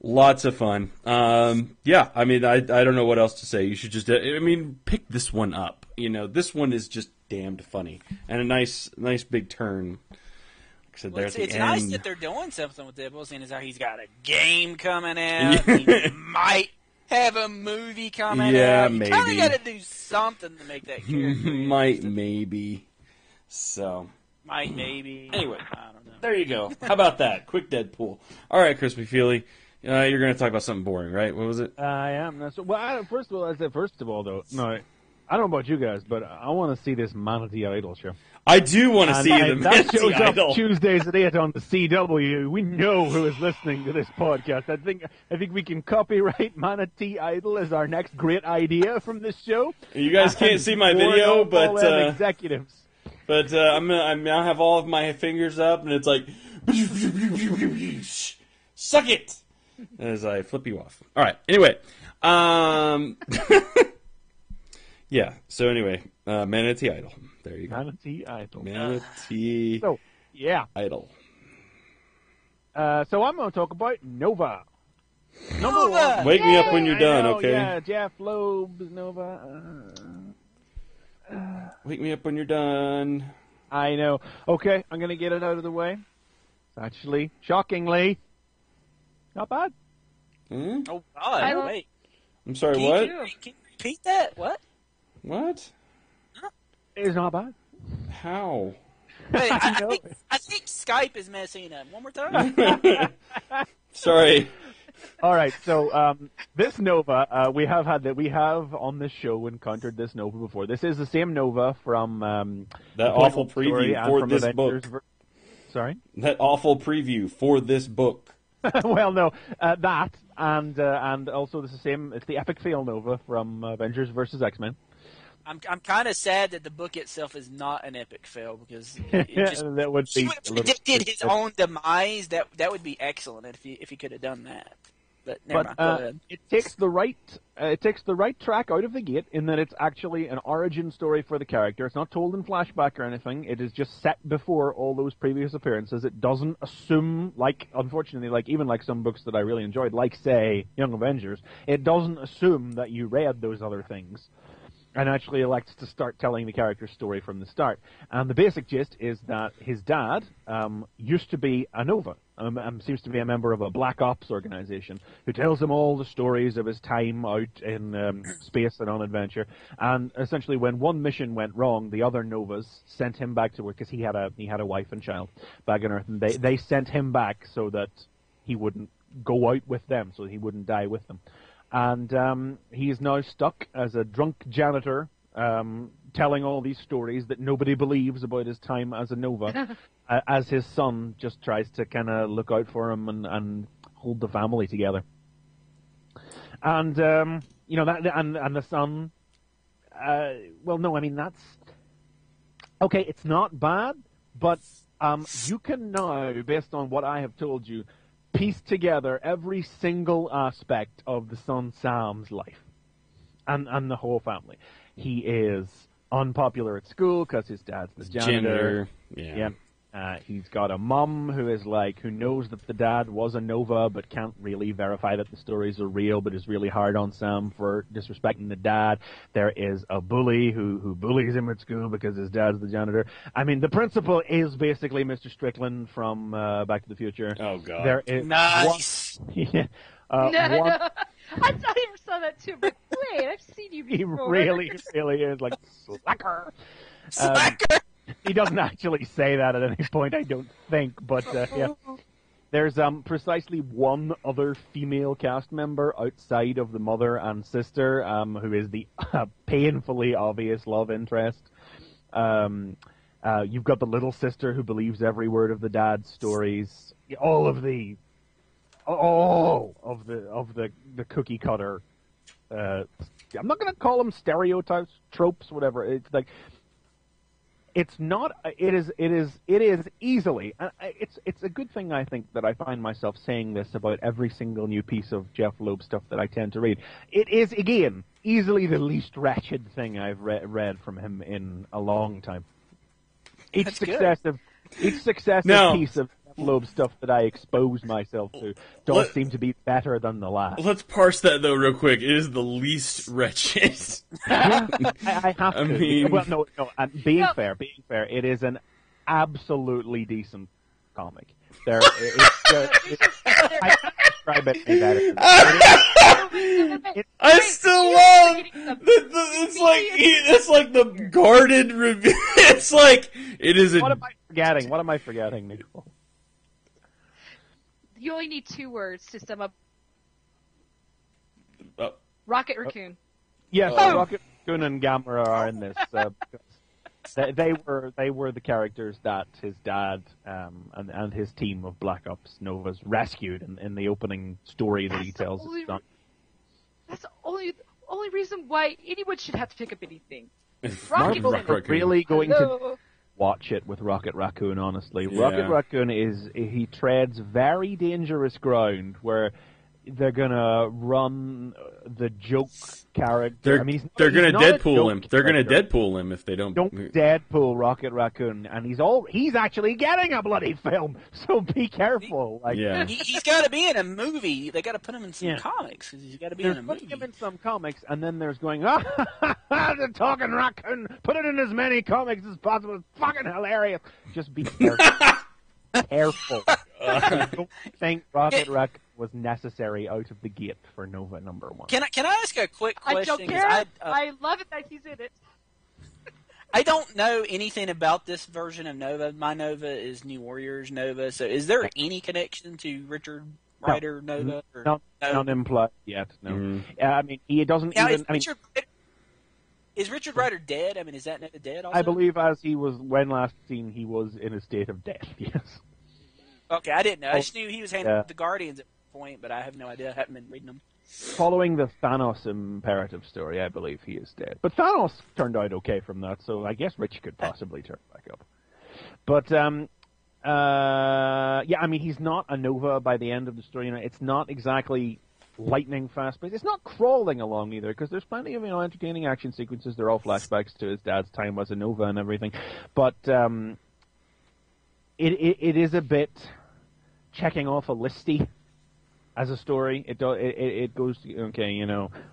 Speaker 2: lots of fun. Yeah, I mean, I don't know what else to say. You should just, pick this one up. this one is just damned funny and a nice big turn. Like I said,
Speaker 6: well, it's
Speaker 2: end.
Speaker 6: Nice that they're doing something with Deadpool, seeing as how he's got a game coming out. He might have a movie coming out.
Speaker 2: Yeah,
Speaker 6: you
Speaker 2: maybe.
Speaker 6: kind of got to do something to make that character.
Speaker 2: Maybe. So.
Speaker 6: Might, maybe.
Speaker 2: Anyway,
Speaker 6: I don't know.
Speaker 2: There you go. How about that? Quick Deadpool. All right, Chris McFeely. You're going to talk about something boring, right? What was it?
Speaker 4: I am. First of all, though, no, I don't know about you guys, but I want to see this Manatee Idol show.
Speaker 2: I do want to see the
Speaker 4: that shows
Speaker 2: Manatee Idol.
Speaker 4: Up Tuesdays at 8 on the CW. We know who is listening to this podcast. I think we can copyright Manatee Idol as our next great idea from this show.
Speaker 2: You guys can't see my video, but
Speaker 4: executives.
Speaker 2: But I now have all of my fingers up, and it's like, suck it, as I flip you off. All right. Anyway, yeah. So anyway, Manatee Idol. There you go.
Speaker 4: Manatee Idol.
Speaker 2: Manatee.
Speaker 4: So yeah.
Speaker 2: Idol.
Speaker 4: So I'm going to talk about Nova.
Speaker 6: Nova.
Speaker 2: Wake me up when you're done, okay?
Speaker 4: Yeah, Jeff Loeb's Nova.
Speaker 2: Wake me up when you're done.
Speaker 4: I know. Okay, I'm going to get it out of the way. It's actually, shockingly, not bad.
Speaker 2: Hmm?
Speaker 6: Oh, God. Wait.
Speaker 2: I'm sorry, what?
Speaker 6: Can you repeat that? What?
Speaker 2: What?
Speaker 4: It's not bad.
Speaker 2: How?
Speaker 6: Wait, I think Skype is messing up. One more time?
Speaker 2: Sorry.
Speaker 4: All right, so this Nova, we have on this show encountered this Nova before. This is the same Nova from
Speaker 2: that awful preview for this
Speaker 4: Avengers
Speaker 2: book.
Speaker 4: Sorry?
Speaker 2: That awful preview for this book.
Speaker 4: Well, no, that and also this is the same. It's the epic fail Nova from Avengers versus X-Men.
Speaker 6: I'm kind of sad that the book itself is not an epic fail because it just
Speaker 4: that would be
Speaker 6: predicted his own demise. That would be excellent if he could have done that. But never mind. Go ahead.
Speaker 4: It takes the right track out of the gate in that it's actually an origin story for the character. It's not told in flashback or anything. It is just set before all those previous appearances. It doesn't assume, unfortunately, even some books that I really enjoyed, like say Young Avengers, it doesn't assume that you read those other things. And actually elects to start telling the character's story from the start. And the basic gist is that his dad used to be a Nova, seems to be a member of a Black Ops organization, who tells him all the stories of his time out in space and on adventure. And essentially, when one mission went wrong, the other Novas sent him back to work because he had a wife and child back on Earth, and they sent him back so that he wouldn't go out with them, so he wouldn't die with them. And he is now stuck as a drunk janitor, telling all these stories that nobody believes about his time as a Nova, as his son just tries to kind of look out for him and hold the family together. And and the son. That's okay. It's not bad, but you can now, based on what I have told you, piece together every single aspect of the son Sam's life and the whole family. He is unpopular at school because his dad's the janitor.
Speaker 2: Yeah.
Speaker 4: He's got a mum who knows that the dad was a Nova but can't really verify that the stories are real, but is really hard on Sam for disrespecting the dad. There is a bully who bullies him at school because his dad's the janitor. I mean, the principal is basically Mr. Strickland from Back to the Future.
Speaker 2: Oh, God.
Speaker 4: There is
Speaker 6: nice.
Speaker 5: I thought you saw that too, but wait, I've seen you before.
Speaker 4: He really is like slacker.
Speaker 6: Slacker.
Speaker 4: He doesn't actually say that at any point, I don't think, but yeah. There's precisely one other female cast member outside of the mother and sister, who is the painfully obvious love interest. You've got the little sister who believes every word of the dad's stories. All of the cookie cutter. I'm not going to call them stereotypes, tropes, whatever. It's like. It's not. It is easily. It's a good thing, I think, that I find myself saying this about every single new piece of Jeff Loeb stuff that I tend to read. It is again easily the least wretched thing I've read from him in a long time. Each successive piece of Loeb stuff that I expose myself to does seem to be better than the last.
Speaker 2: Let's parse that though real quick. It is the least wretched.
Speaker 4: Yeah, I have to.
Speaker 2: I mean...
Speaker 4: Well, no. Being fair, it is an absolutely decent comic. I can't describe it any better.
Speaker 2: I still love it's like the guarded review. It's like it is.
Speaker 4: What am I forgetting? What am I forgetting, Nicole?
Speaker 5: You only need 2 words to sum up. Rocket Raccoon.
Speaker 4: Yes, Rocket Raccoon and Gamera are in this. They were the characters that his dad and his team of Black Ops Novas rescued in the opening story that he tells his son.
Speaker 5: That's the only reason why anyone should have to pick up anything.
Speaker 2: Rocket
Speaker 4: Raccoon. Really going to watch it with Rocket Raccoon, honestly. Yeah. Rocket Raccoon he treads very dangerous ground where they're gonna run the joke character.
Speaker 2: They're gonna Deadpool him. They're gonna Deadpool him if they don't
Speaker 4: Deadpool Rocket Raccoon, and he's actually getting a bloody film. So be careful.
Speaker 3: He's got to be in a movie. They got to put him in some comics because he's got to be in a movie.
Speaker 4: Putting him in some comics, and then there's going, the talking raccoon. Put it in as many comics as possible. It's fucking hilarious. Just be careful. Careful. I don't think Rocket Raccoon was necessary out of the gate for Nova #1.
Speaker 3: Can I ask a quick question?
Speaker 5: I don't care. I love it that he's in it.
Speaker 3: I don't know anything about this version of Nova. My Nova is New Warriors Nova. So is there any connection to Richard Rider Nova?
Speaker 4: Or, not implied yet. No. He doesn't even.
Speaker 3: Is Richard Rider dead? Is that Nova dead also?
Speaker 4: I believe as he was when last seen, he was in a state of death. Yes.
Speaker 3: Okay, I didn't know. I just knew he was handling the Guardians at one point, but I have no idea. I haven't been reading them.
Speaker 4: Following the Thanos imperative story, I believe he is dead. But Thanos turned out okay from that, so I guess Rich could possibly turn back up. But, he's not a Nova by the end of the story. It's not exactly lightning fast paced. It's not crawling along either, because there's plenty of entertaining action sequences. They're all flashbacks to his dad's time as a Nova and everything. But it is a bit checking off a listy as a story. It goes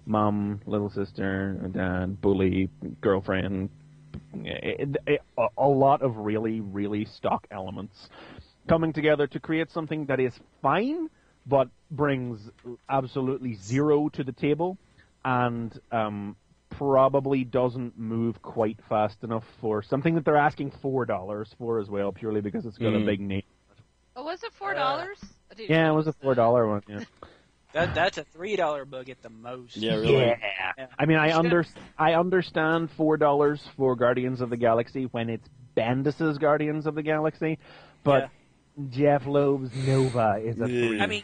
Speaker 4: mom, little sister, dad, bully, girlfriend. A lot of really, really stock elements coming together to create something that is fine, but brings absolutely zero to the table, and probably doesn't move quite fast enough for something that they're asking $4 for as well, purely because it's got a big name.
Speaker 5: Oh, was it $4?
Speaker 4: Yeah, it was a $4 one. Yeah.
Speaker 3: That's a $3 book at the most.
Speaker 2: Yeah, really.
Speaker 4: Yeah. I understand $4 for Guardians of the Galaxy when it's Bendis's Guardians of the Galaxy, but Jeff Loeb's Nova is a $3.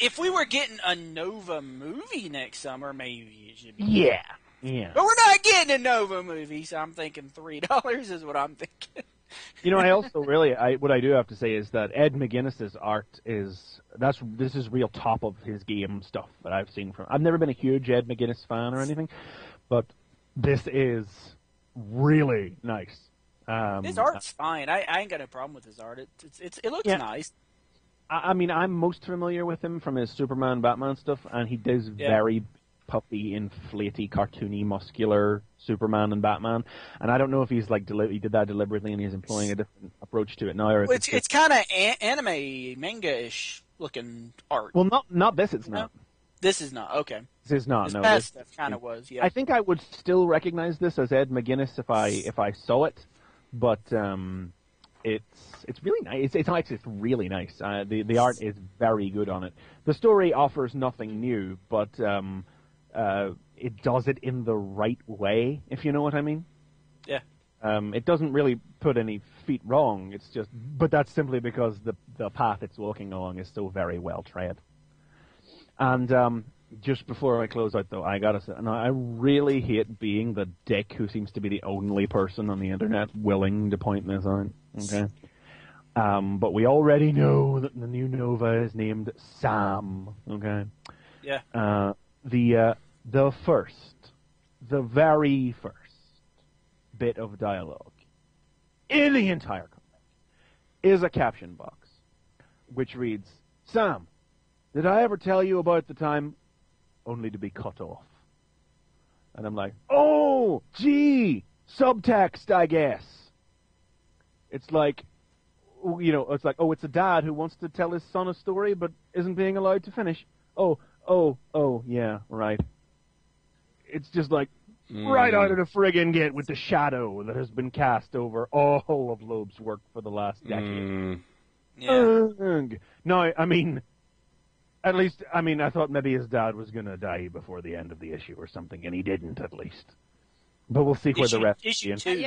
Speaker 3: If we were getting a Nova movie next summer, maybe it should be.
Speaker 4: Yeah.
Speaker 3: But we're not getting a Nova movie, so I'm thinking $3 is what I'm thinking.
Speaker 4: I also what I do have to say is that Ed McGuinness's art this is real top of his game stuff that I've seen from. I've never been a huge Ed McGuinness fan or anything, but this is really nice.
Speaker 3: His art's fine. I ain't got no problem with his art. It looks nice.
Speaker 4: I'm most familiar with him from his Superman, Batman stuff, and he does very puffy, inflaty, cartoony, muscular Superman and Batman. And I don't know if he's he did that deliberately and he's employing a different approach to it now. Or
Speaker 3: it's kind of anime, manga-ish looking art.
Speaker 4: Well, not this. It's not.
Speaker 3: This is not. Okay.
Speaker 4: This is not.
Speaker 3: His
Speaker 4: no.
Speaker 3: Past stuff kind of was. Yeah.
Speaker 4: I think I would still recognize this as Ed McGuinness if I saw it, but it's really nice. It's really nice. The art is very good on it. The story offers nothing new, but it does it in the right way, if you know what I mean.
Speaker 3: Yeah.
Speaker 4: It doesn't really put any feet wrong. But that's simply because the path it's walking along is so very well tread. And just before I close out, though, I gotta say, I really hate being the dick who seems to be the only person on the internet willing to point this out. Okay. But we already know that the new Nova is named Sam. Okay.
Speaker 3: Yeah.
Speaker 4: The very first bit of dialogue in the entire comic is a caption box which reads, Sam, did I ever tell you about the time only to be cut off? And I'm like, oh, gee, subtext, I guess. It's like, it's like, oh, it's a dad who wants to tell his son a story but isn't being allowed to finish. Oh, yeah, right. It's just like, right out of the friggin' gate with the shadow that has been cast over all of Loeb's work for the last decade. No, I mean, at least, I thought maybe his dad was going to die before the end of the issue or something, and he didn't, at least. But we'll see where the rest
Speaker 3: issue
Speaker 4: is.
Speaker 3: two.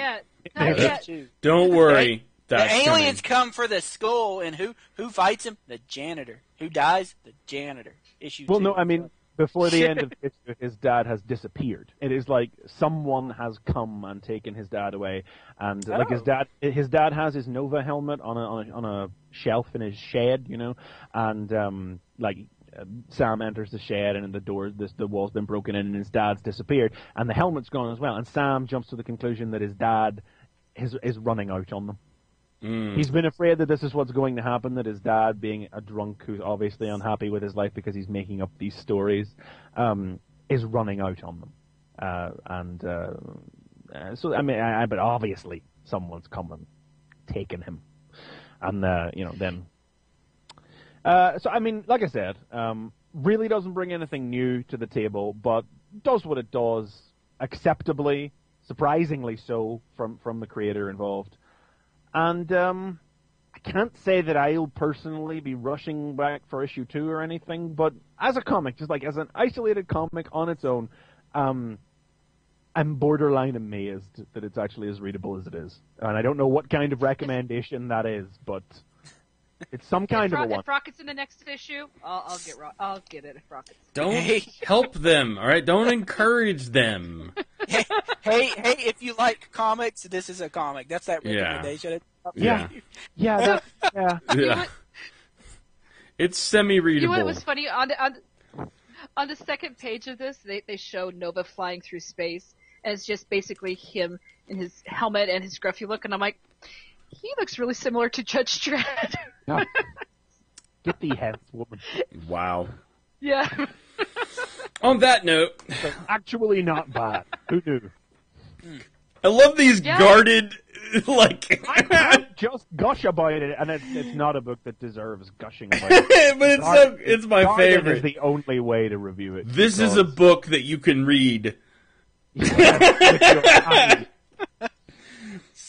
Speaker 5: Not yet.
Speaker 2: Don't worry.
Speaker 3: The aliens come for the skull, and who fights him? The janitor. Who dies? The janitor. Issue 2.
Speaker 4: Well, no, I mean, before the end of the issue, his dad has disappeared. It is like someone has come and taken his dad away, and like his dad has his Nova helmet on a shelf in his shed, and Sam enters the shed, and the wall's been broken in, and his dad's disappeared, and the helmet's gone as well. And Sam jumps to the conclusion that his dad is running out on them. He's been afraid that this is what's going to happen, that his dad, being a drunk who's obviously unhappy with his life because he's making up these stories, is running out on them. But obviously someone's come and taken him. And, then... like I said, really doesn't bring anything new to the table, but does what it does acceptably, surprisingly so, from the creator involved. And I can't say that I'll personally be rushing back for issue 2 or anything, but as a comic, just like as an isolated comic on its own, I'm borderline amazed that it's actually as readable as it is. And I don't know what kind of recommendation that is, but it's some kind of a one.
Speaker 5: If Rocket's in the next issue, I'll get it if Rocket's.
Speaker 2: Don't help them, all right? Don't encourage them.
Speaker 3: Hey, if you like comics, this is a comic. That's that recommendation.
Speaker 2: Yeah.
Speaker 5: Yeah.
Speaker 2: It's semi-readable.
Speaker 5: You know what was funny? On the second page of this, they show Nova flying through space, and it's just basically him in his helmet and his scruffy look, and I'm like, he looks really similar to Judge Dredd.
Speaker 4: Yeah. Get the head, woman.
Speaker 2: Wow.
Speaker 5: Yeah.
Speaker 2: On that note...
Speaker 4: So actually not bad. Who knew?
Speaker 2: I love these guarded, like...
Speaker 4: I can't just gush about it, and it's not a book that deserves gushing about it.
Speaker 2: But it's my favorite.
Speaker 4: Is the only way to review it.
Speaker 2: This is a book that you can read.
Speaker 4: With your eyes.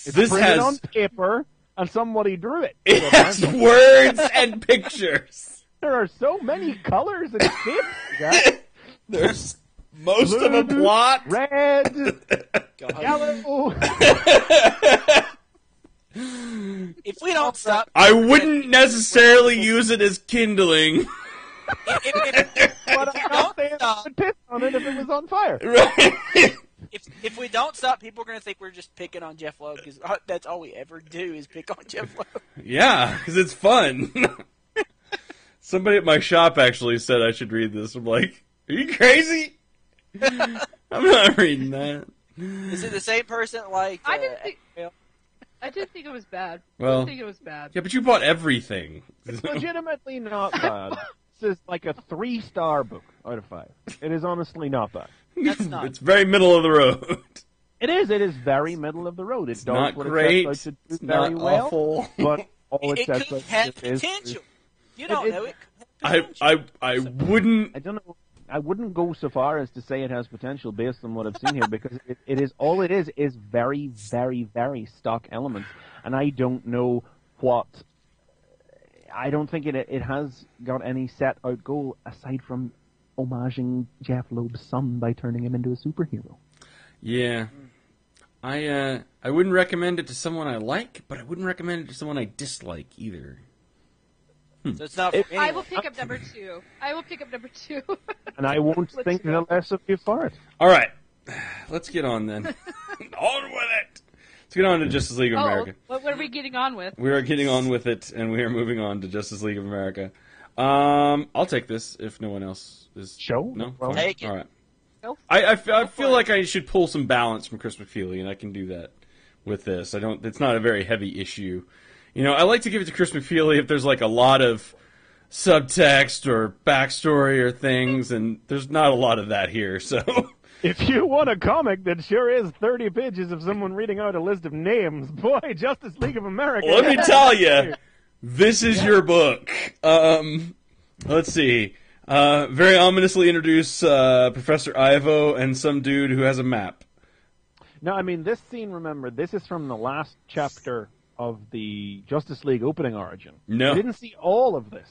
Speaker 4: It's printed on paper, and somebody drew it.
Speaker 2: It has words and pictures.
Speaker 4: There are so many colors and shapes.
Speaker 2: There's most of a plot.
Speaker 4: Red, yellow.
Speaker 3: If we don't stop...
Speaker 2: I wouldn't necessarily use it as kindling.
Speaker 4: But I'm not saying I would piss on it if it was on fire.
Speaker 2: Right.
Speaker 3: If we don't stop, people are going to think we're just picking on Jeff Loeb, because that's all we ever do is pick on Jeff Loeb.
Speaker 2: Yeah, because it's fun. Somebody at my shop actually said I should read this. I'm like, are you crazy? I'm not reading that.
Speaker 3: Is it the same person like...
Speaker 5: I didn't think it was bad.
Speaker 2: Well,
Speaker 5: I didn't think it was bad.
Speaker 2: Yeah, but you bought everything.
Speaker 4: It's legitimately not bad. This is like a 3-star book out of 5. It is honestly not bad.
Speaker 3: That's not.
Speaker 2: It's very middle of the road.
Speaker 4: It is. It is very middle of the road. It does
Speaker 2: not
Speaker 4: what
Speaker 2: great.
Speaker 4: It sets out to do
Speaker 2: It's
Speaker 4: very
Speaker 2: not
Speaker 4: well,
Speaker 2: awful.
Speaker 4: But all it sets
Speaker 3: could
Speaker 4: out
Speaker 3: have
Speaker 4: to do
Speaker 3: potential. You don't know it.
Speaker 2: I wouldn't.
Speaker 4: I don't know. I wouldn't go so far as to say it has potential based on what I've seen here, because it is all it is very, very, very stock elements, and I don't know what. I don't think it has got any set out goal aside from homaging Jeff Loeb's son by turning him into a superhero.
Speaker 2: Yeah. I wouldn't recommend it to someone I like, but I wouldn't recommend it to someone I dislike either.
Speaker 3: So it's not for anyone.
Speaker 5: I will pick up number 2.
Speaker 4: And I won't think the less of you for it.
Speaker 2: All right. Let's get on then. On with it. Let's get on to Justice League of America.
Speaker 5: What are we getting on with?
Speaker 2: We are getting on with it, and we are moving on to Justice League of America. I'll take this if no one else is.
Speaker 4: Show?
Speaker 2: No?
Speaker 4: Well,
Speaker 3: take it.
Speaker 2: All right.
Speaker 5: Go
Speaker 2: I feel like I should pull some balance from Chris McFeely, and I can do that with this. It's not a very heavy issue. You know, I like to give it to Chris McFeely if there's like a lot of subtext or backstory or things, and there's not a lot of that here, so...
Speaker 4: If you want a comic that sure is 30 pages of someone reading out a list of names, boy, Justice League of America.
Speaker 2: Let me tell you, this is your book. Let's see. Very ominously introduce Professor Ivo and some dude who has a map.
Speaker 4: No, I mean, this scene, remember, this is from the last chapter of the Justice League opening origin.
Speaker 2: No.
Speaker 4: We didn't see all of this.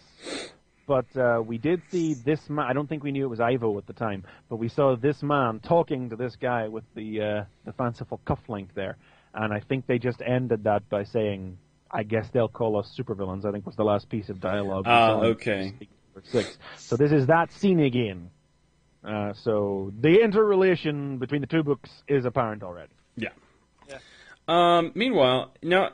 Speaker 4: But we did see this man. I don't think we knew it was Ivo at the time, but we saw this man talking to this guy with the fanciful cufflink there, and I think they just ended that by saying, "I guess they'll call us supervillains." I think was the last piece of dialogue.
Speaker 2: Okay.
Speaker 4: So this is that scene again. So the interrelation between the two books is apparent already.
Speaker 2: Yeah. Meanwhile, now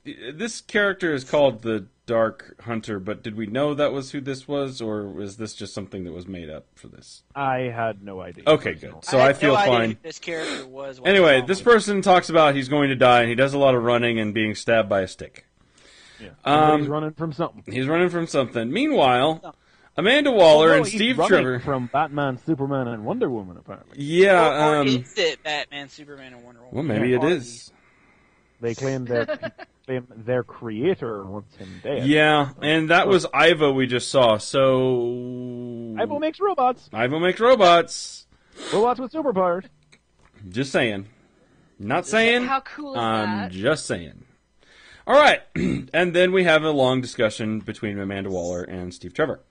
Speaker 2: this character is called the Dark Hunter, but did we know that was who this was, or was this just something that was made up for this?
Speaker 4: I had no idea.
Speaker 2: Okay, good. So I feel fine.
Speaker 3: Who this character was.
Speaker 2: Anyway, this person talks about he's going to die, and he does a lot of running and being stabbed by a stick.
Speaker 4: Yeah. He's running from something.
Speaker 2: He's running from something. Meanwhile, Amanda Waller and Steve Trevor
Speaker 4: from Batman, Superman, and Wonder Woman, apparently.
Speaker 2: Yeah.
Speaker 3: Or is it Batman, Superman, and Wonder Woman?
Speaker 2: Well, maybe it is.
Speaker 4: They claim that their creator wants him dead.
Speaker 2: Yeah, and that was Ivo we just saw, so...
Speaker 4: Ivo makes robots.
Speaker 2: Ivo makes robots.
Speaker 4: Robots with superpowers.
Speaker 2: Just saying. Not saying.
Speaker 5: How cool is
Speaker 2: I'm
Speaker 5: that?
Speaker 2: just saying. All right, and then we have a long discussion between Amanda Waller and Steve Trevor.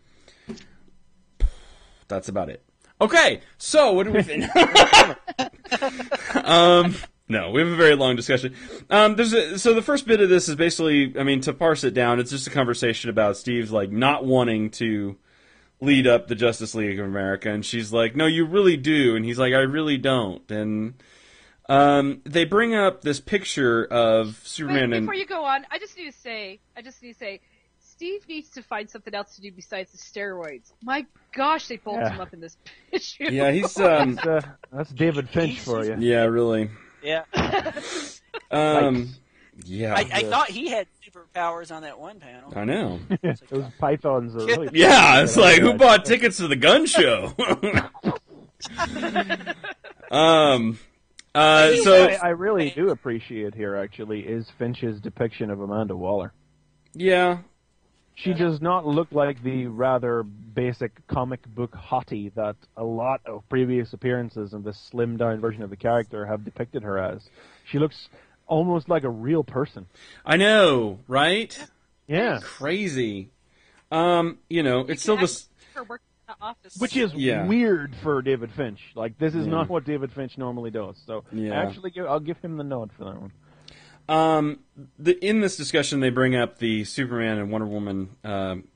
Speaker 2: That's about it. Okay, so what do we think? No, we have a very long discussion. So the first bit of this is basically, I mean, to parse it down, it's just a conversation about Steve's like not wanting to lead up the Justice League of America, and she's like, "No, you really do," and he's like, "I really don't." And they bring up this picture of Superman.
Speaker 5: Wait, before you go on, I just need to say, Steve needs to find something else to do besides the steroids. My gosh, they pulled him up in this issue.
Speaker 2: Yeah, he's
Speaker 4: that's David Finch for you.
Speaker 2: Yeah, really.
Speaker 3: Yeah.
Speaker 2: Yeah.
Speaker 3: I thought he had superpowers on that one panel.
Speaker 2: I know.
Speaker 4: Those pythons are really...
Speaker 2: Yeah, it's like, who bought tickets to the gun show?
Speaker 4: I really do appreciate here, actually, is Finch's depiction of Amanda Waller.
Speaker 2: Yeah.
Speaker 4: She does not look like the rather basic comic book hottie that a lot of previous appearances in this slimmed-down version of the character have depicted her as. She looks almost like a real person.
Speaker 2: I know, right?
Speaker 4: Yeah.
Speaker 2: Crazy. It's still this...
Speaker 4: Which is weird for David Finch. Like, this is not what David Finch normally does. So, I'll give him the nod for that one.
Speaker 2: In this discussion, they bring up the Superman and Wonder Woman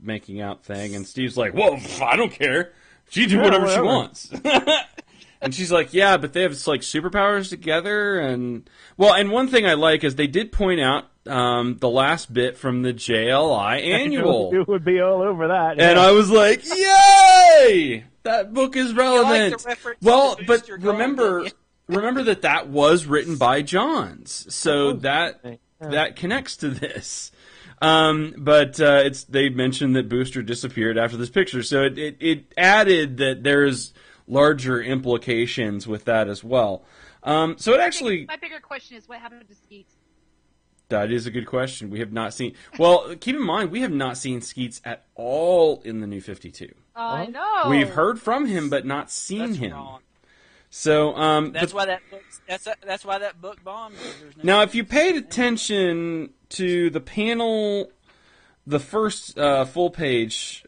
Speaker 2: making out thing, and Steve's like, "Well, I don't care. She do whatever she wants." And she's like, "Yeah, but they have like superpowers together." And one thing I like is they did point out the last bit from the JLI annual.
Speaker 4: It would be all over that.
Speaker 2: And I was like, "Yay! That book is relevant." But remember that was written by Johns, so that connects to this. They mentioned that Booster disappeared after this picture, so it added that there's larger implications with that as well. So it actually...
Speaker 5: My bigger question is, what happened to Skeets?
Speaker 2: That is a good question. We have not seen... Well, keep in mind, we have not seen Skeets at all in the New 52.
Speaker 5: I know!
Speaker 2: We've heard from him, but not seen him.
Speaker 3: Wrong.
Speaker 2: So
Speaker 3: that's why that book bombed.
Speaker 2: Now, if you paid attention to the panel, the first full page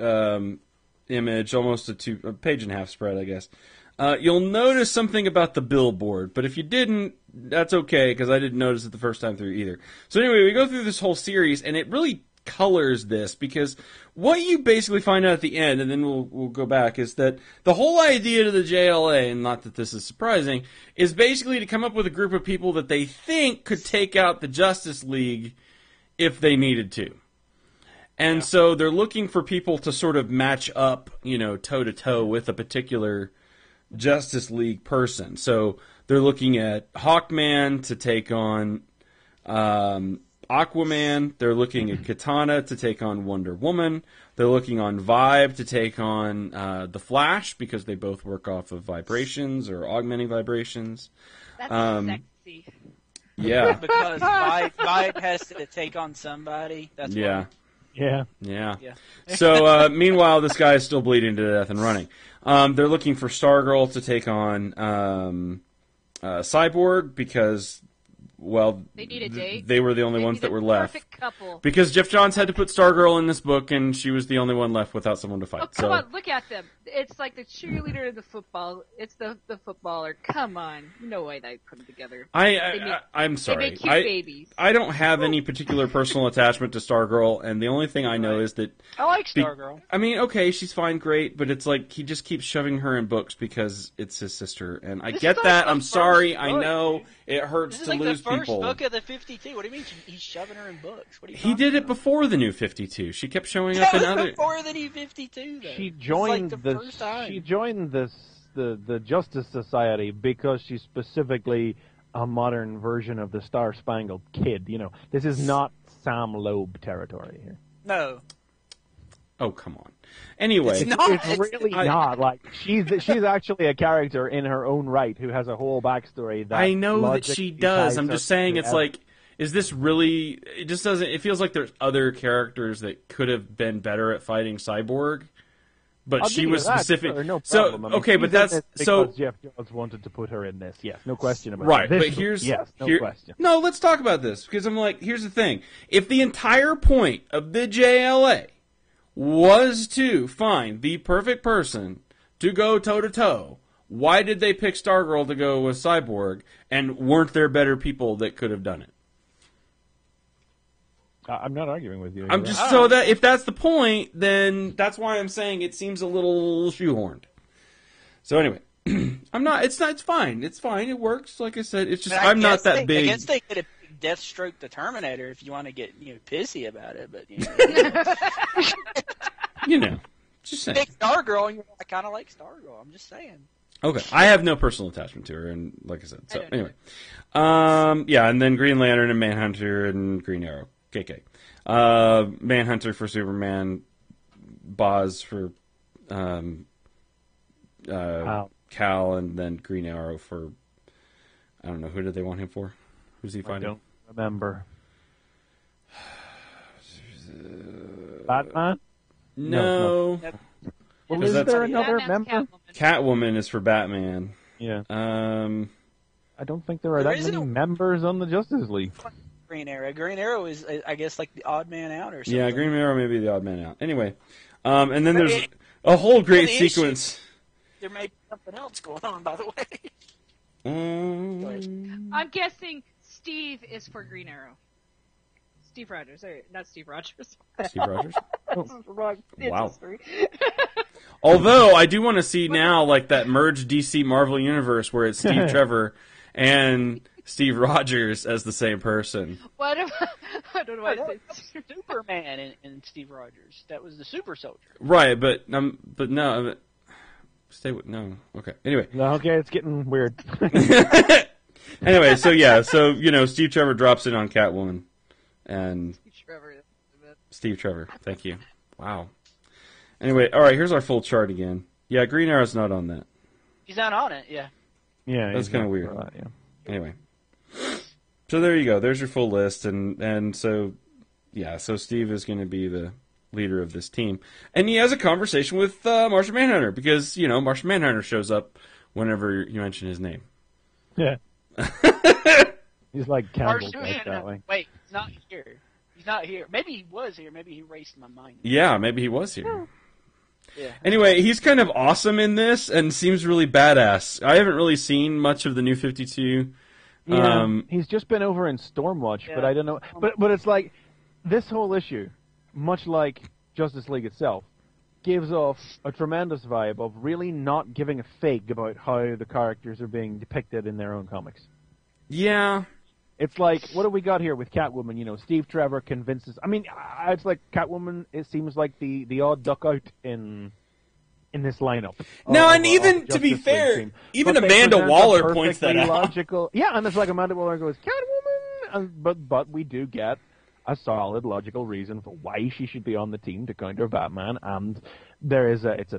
Speaker 2: image, almost a page and a half spread, I guess, you'll notice something about the billboard. But if you didn't, that's okay, because I didn't notice it the first time through either. So anyway, we go through this whole series, and it really colors this, because what you basically find out at the end, and then we'll go back, is that the whole idea to the JLA, and not that this is surprising, is basically to come up with a group of people that they think could take out the Justice League if they needed to. And so they're looking for people to sort of match up, toe-to-toe with a particular Justice League person. So they're looking at Hawkman to take on Aquaman, they're looking at Katana to take on Wonder Woman. They're looking on Vibe to take on the Flash because they both work off of vibrations or augmenting vibrations.
Speaker 5: That's sexy.
Speaker 2: Yeah.
Speaker 3: Because Vibe has to take on somebody. That's
Speaker 2: Yeah.
Speaker 4: Yeah.
Speaker 2: Yeah. So, meanwhile, this guy is still bleeding to death and running. They're looking for Stargirl to take on Cyborg because, well,
Speaker 5: They need a date.
Speaker 2: they were the only ones that were left.
Speaker 5: Perfect couple.
Speaker 2: Because Jeff Johns had to put Stargirl in this book, and she was the only one left without someone to fight.
Speaker 5: Oh, come on, look at them. It's like the cheerleader of the football. It's the footballer. Come on. No way they put them together.
Speaker 2: I'm sorry.
Speaker 5: They make cute babies.
Speaker 2: I don't have any particular personal attachment to Stargirl, and the only thing I know is that...
Speaker 3: I like Stargirl.
Speaker 2: I mean, okay, she's fine, great, but it's like he just keeps shoving her in books because it's his sister, and I get that. I'm sorry. I know it hurts to lose people.
Speaker 3: This is like the first book of the 52. What do you mean he's shoving her in books? What are you
Speaker 2: He did it before the New 52. She kept showing up in other...
Speaker 3: before the New 52, though.
Speaker 4: She joined
Speaker 3: the first time.
Speaker 4: She joined the Justice Society because she's specifically a modern version of the Star Spangled Kid. You know, this is not Sam Loeb territory here.
Speaker 3: No.
Speaker 2: Oh, come on. Anyway,
Speaker 4: it's really not. Like she's actually a character in her own right who has a whole backstory. That
Speaker 2: I know that she does. I'm just saying, it's like, is this really? It just doesn't. It feels like there's other characters that could have been better at fighting Cyborg, but she was specific.
Speaker 4: No
Speaker 2: so
Speaker 4: problem. I mean,
Speaker 2: okay, but that's so.
Speaker 4: Jeff Johns wanted to put her in this. Yes, no question about
Speaker 2: right,
Speaker 4: that.
Speaker 2: but here's
Speaker 4: question.
Speaker 2: No, let's talk about this because I'm like, here's the thing: if the entire point of the JLA was to find the perfect person to go toe to toe, why did they pick Stargirl to go with Cyborg? And weren't there better people that could have done it?
Speaker 4: I'm not arguing with you.
Speaker 2: I'm just so that if that's the point, then that's why I'm saying it seems a little shoehorned. So anyway, I'm not. It's not. It's fine. It's fine. It works. Like I said, it's just I'm not that big.
Speaker 3: I guess they could have picked Deathstroke the Terminator if you want to get pissy about it, but
Speaker 2: just saying.
Speaker 3: Pick Stargirl, and I kind of like Stargirl. I'm just saying.
Speaker 2: Okay, I have no personal attachment to her, and like I said, so anyway, and then Green Lantern and Manhunter and Green Arrow. KK. Manhunter for Superman, Boz for Cal, and then Green Arrow for, I don't know, who did they want him for? Who's he fighting?
Speaker 4: I don't remember. Batman?
Speaker 2: No.
Speaker 4: Well, is there another member?
Speaker 2: Catwoman is for Batman.
Speaker 4: Yeah.
Speaker 2: I
Speaker 4: don't think there are that many members on the Justice League.
Speaker 3: Green Arrow. Green Arrow is, I guess, like the odd man out or something.
Speaker 2: Yeah, Green Arrow may be the odd man out. Anyway, and then there's a whole great sequence.
Speaker 3: There may be something else going on, by the way.
Speaker 5: I'm guessing Steve is for Green Arrow. Steve Rogers. Sorry, not Steve Rogers.
Speaker 2: Steve Rogers?
Speaker 5: Wrong.
Speaker 2: Wow. Although, I do want to see now, like, that merged DC Marvel universe where it's Steve Trevor and Steve Rogers as the same person.
Speaker 5: What? I don't know why I said
Speaker 3: Superman and Steve Rogers. That was the Super Soldier.
Speaker 2: Right, but no. Stay with no. Okay. Anyway.
Speaker 4: No, okay, it's getting weird.
Speaker 2: Anyway, so Steve Trevor drops in on Catwoman, and Steve Trevor. Thank you. Wow. Anyway, all right. Here's our full chart again. Yeah, Green Arrow's not on that.
Speaker 3: He's not on it. Yeah.
Speaker 4: Yeah,
Speaker 2: that's kind of weird.
Speaker 4: Yeah.
Speaker 2: Anyway, so there you go. There's your full list, and so Steve is going to be the leader of this team, and he has a conversation with Martian Manhunter because Martian Manhunter shows up whenever you mention his name.
Speaker 4: Yeah, he's like Campbell that way.
Speaker 3: Wait, he's not here. He's not here. Maybe he was here. Maybe he erased my mind.
Speaker 2: Yeah, maybe he was here.
Speaker 3: Yeah.
Speaker 2: Anyway, he's kind of awesome in this and seems really badass. I haven't really seen much of the New 52.
Speaker 4: Yeah, he's just been over in Stormwatch, but I don't know. But it's like this whole issue, much like Justice League itself, gives off a tremendous vibe of really not giving a fig about how the characters are being depicted in their own comics.
Speaker 2: Yeah.
Speaker 4: It's like, what do we got here with Catwoman? Steve Trevor convinces... I mean, it's like Catwoman, it seems like the odd duck out in this lineup.
Speaker 2: No, and even, to be fair, even Amanda Waller points that out.
Speaker 4: Yeah, and it's like Amanda Waller goes, Catwoman! But we do get a solid, logical reason for why she should be on the team to counter Batman, and there is it's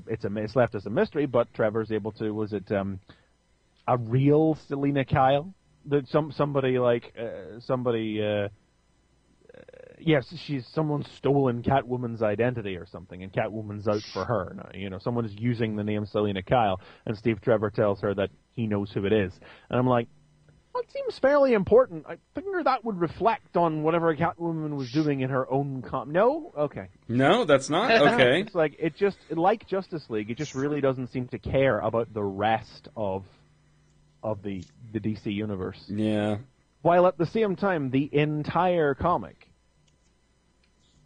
Speaker 4: left as a mystery, but Trevor's able to, was it a real Selina Kyle? That yes, someone's stolen Catwoman's identity or something, and Catwoman's out for her. Now, someone is using the name Selina Kyle, and Steve Trevor tells her that he knows who it is. And I'm like, that seems fairly important. I figure that would reflect on whatever Catwoman was doing in her own No? Okay.
Speaker 2: No, that's not? Okay.
Speaker 4: It's like, like Justice League, it just really doesn't seem to care about the rest of the DC universe.
Speaker 2: Yeah.
Speaker 4: While at the same time, the entire comic,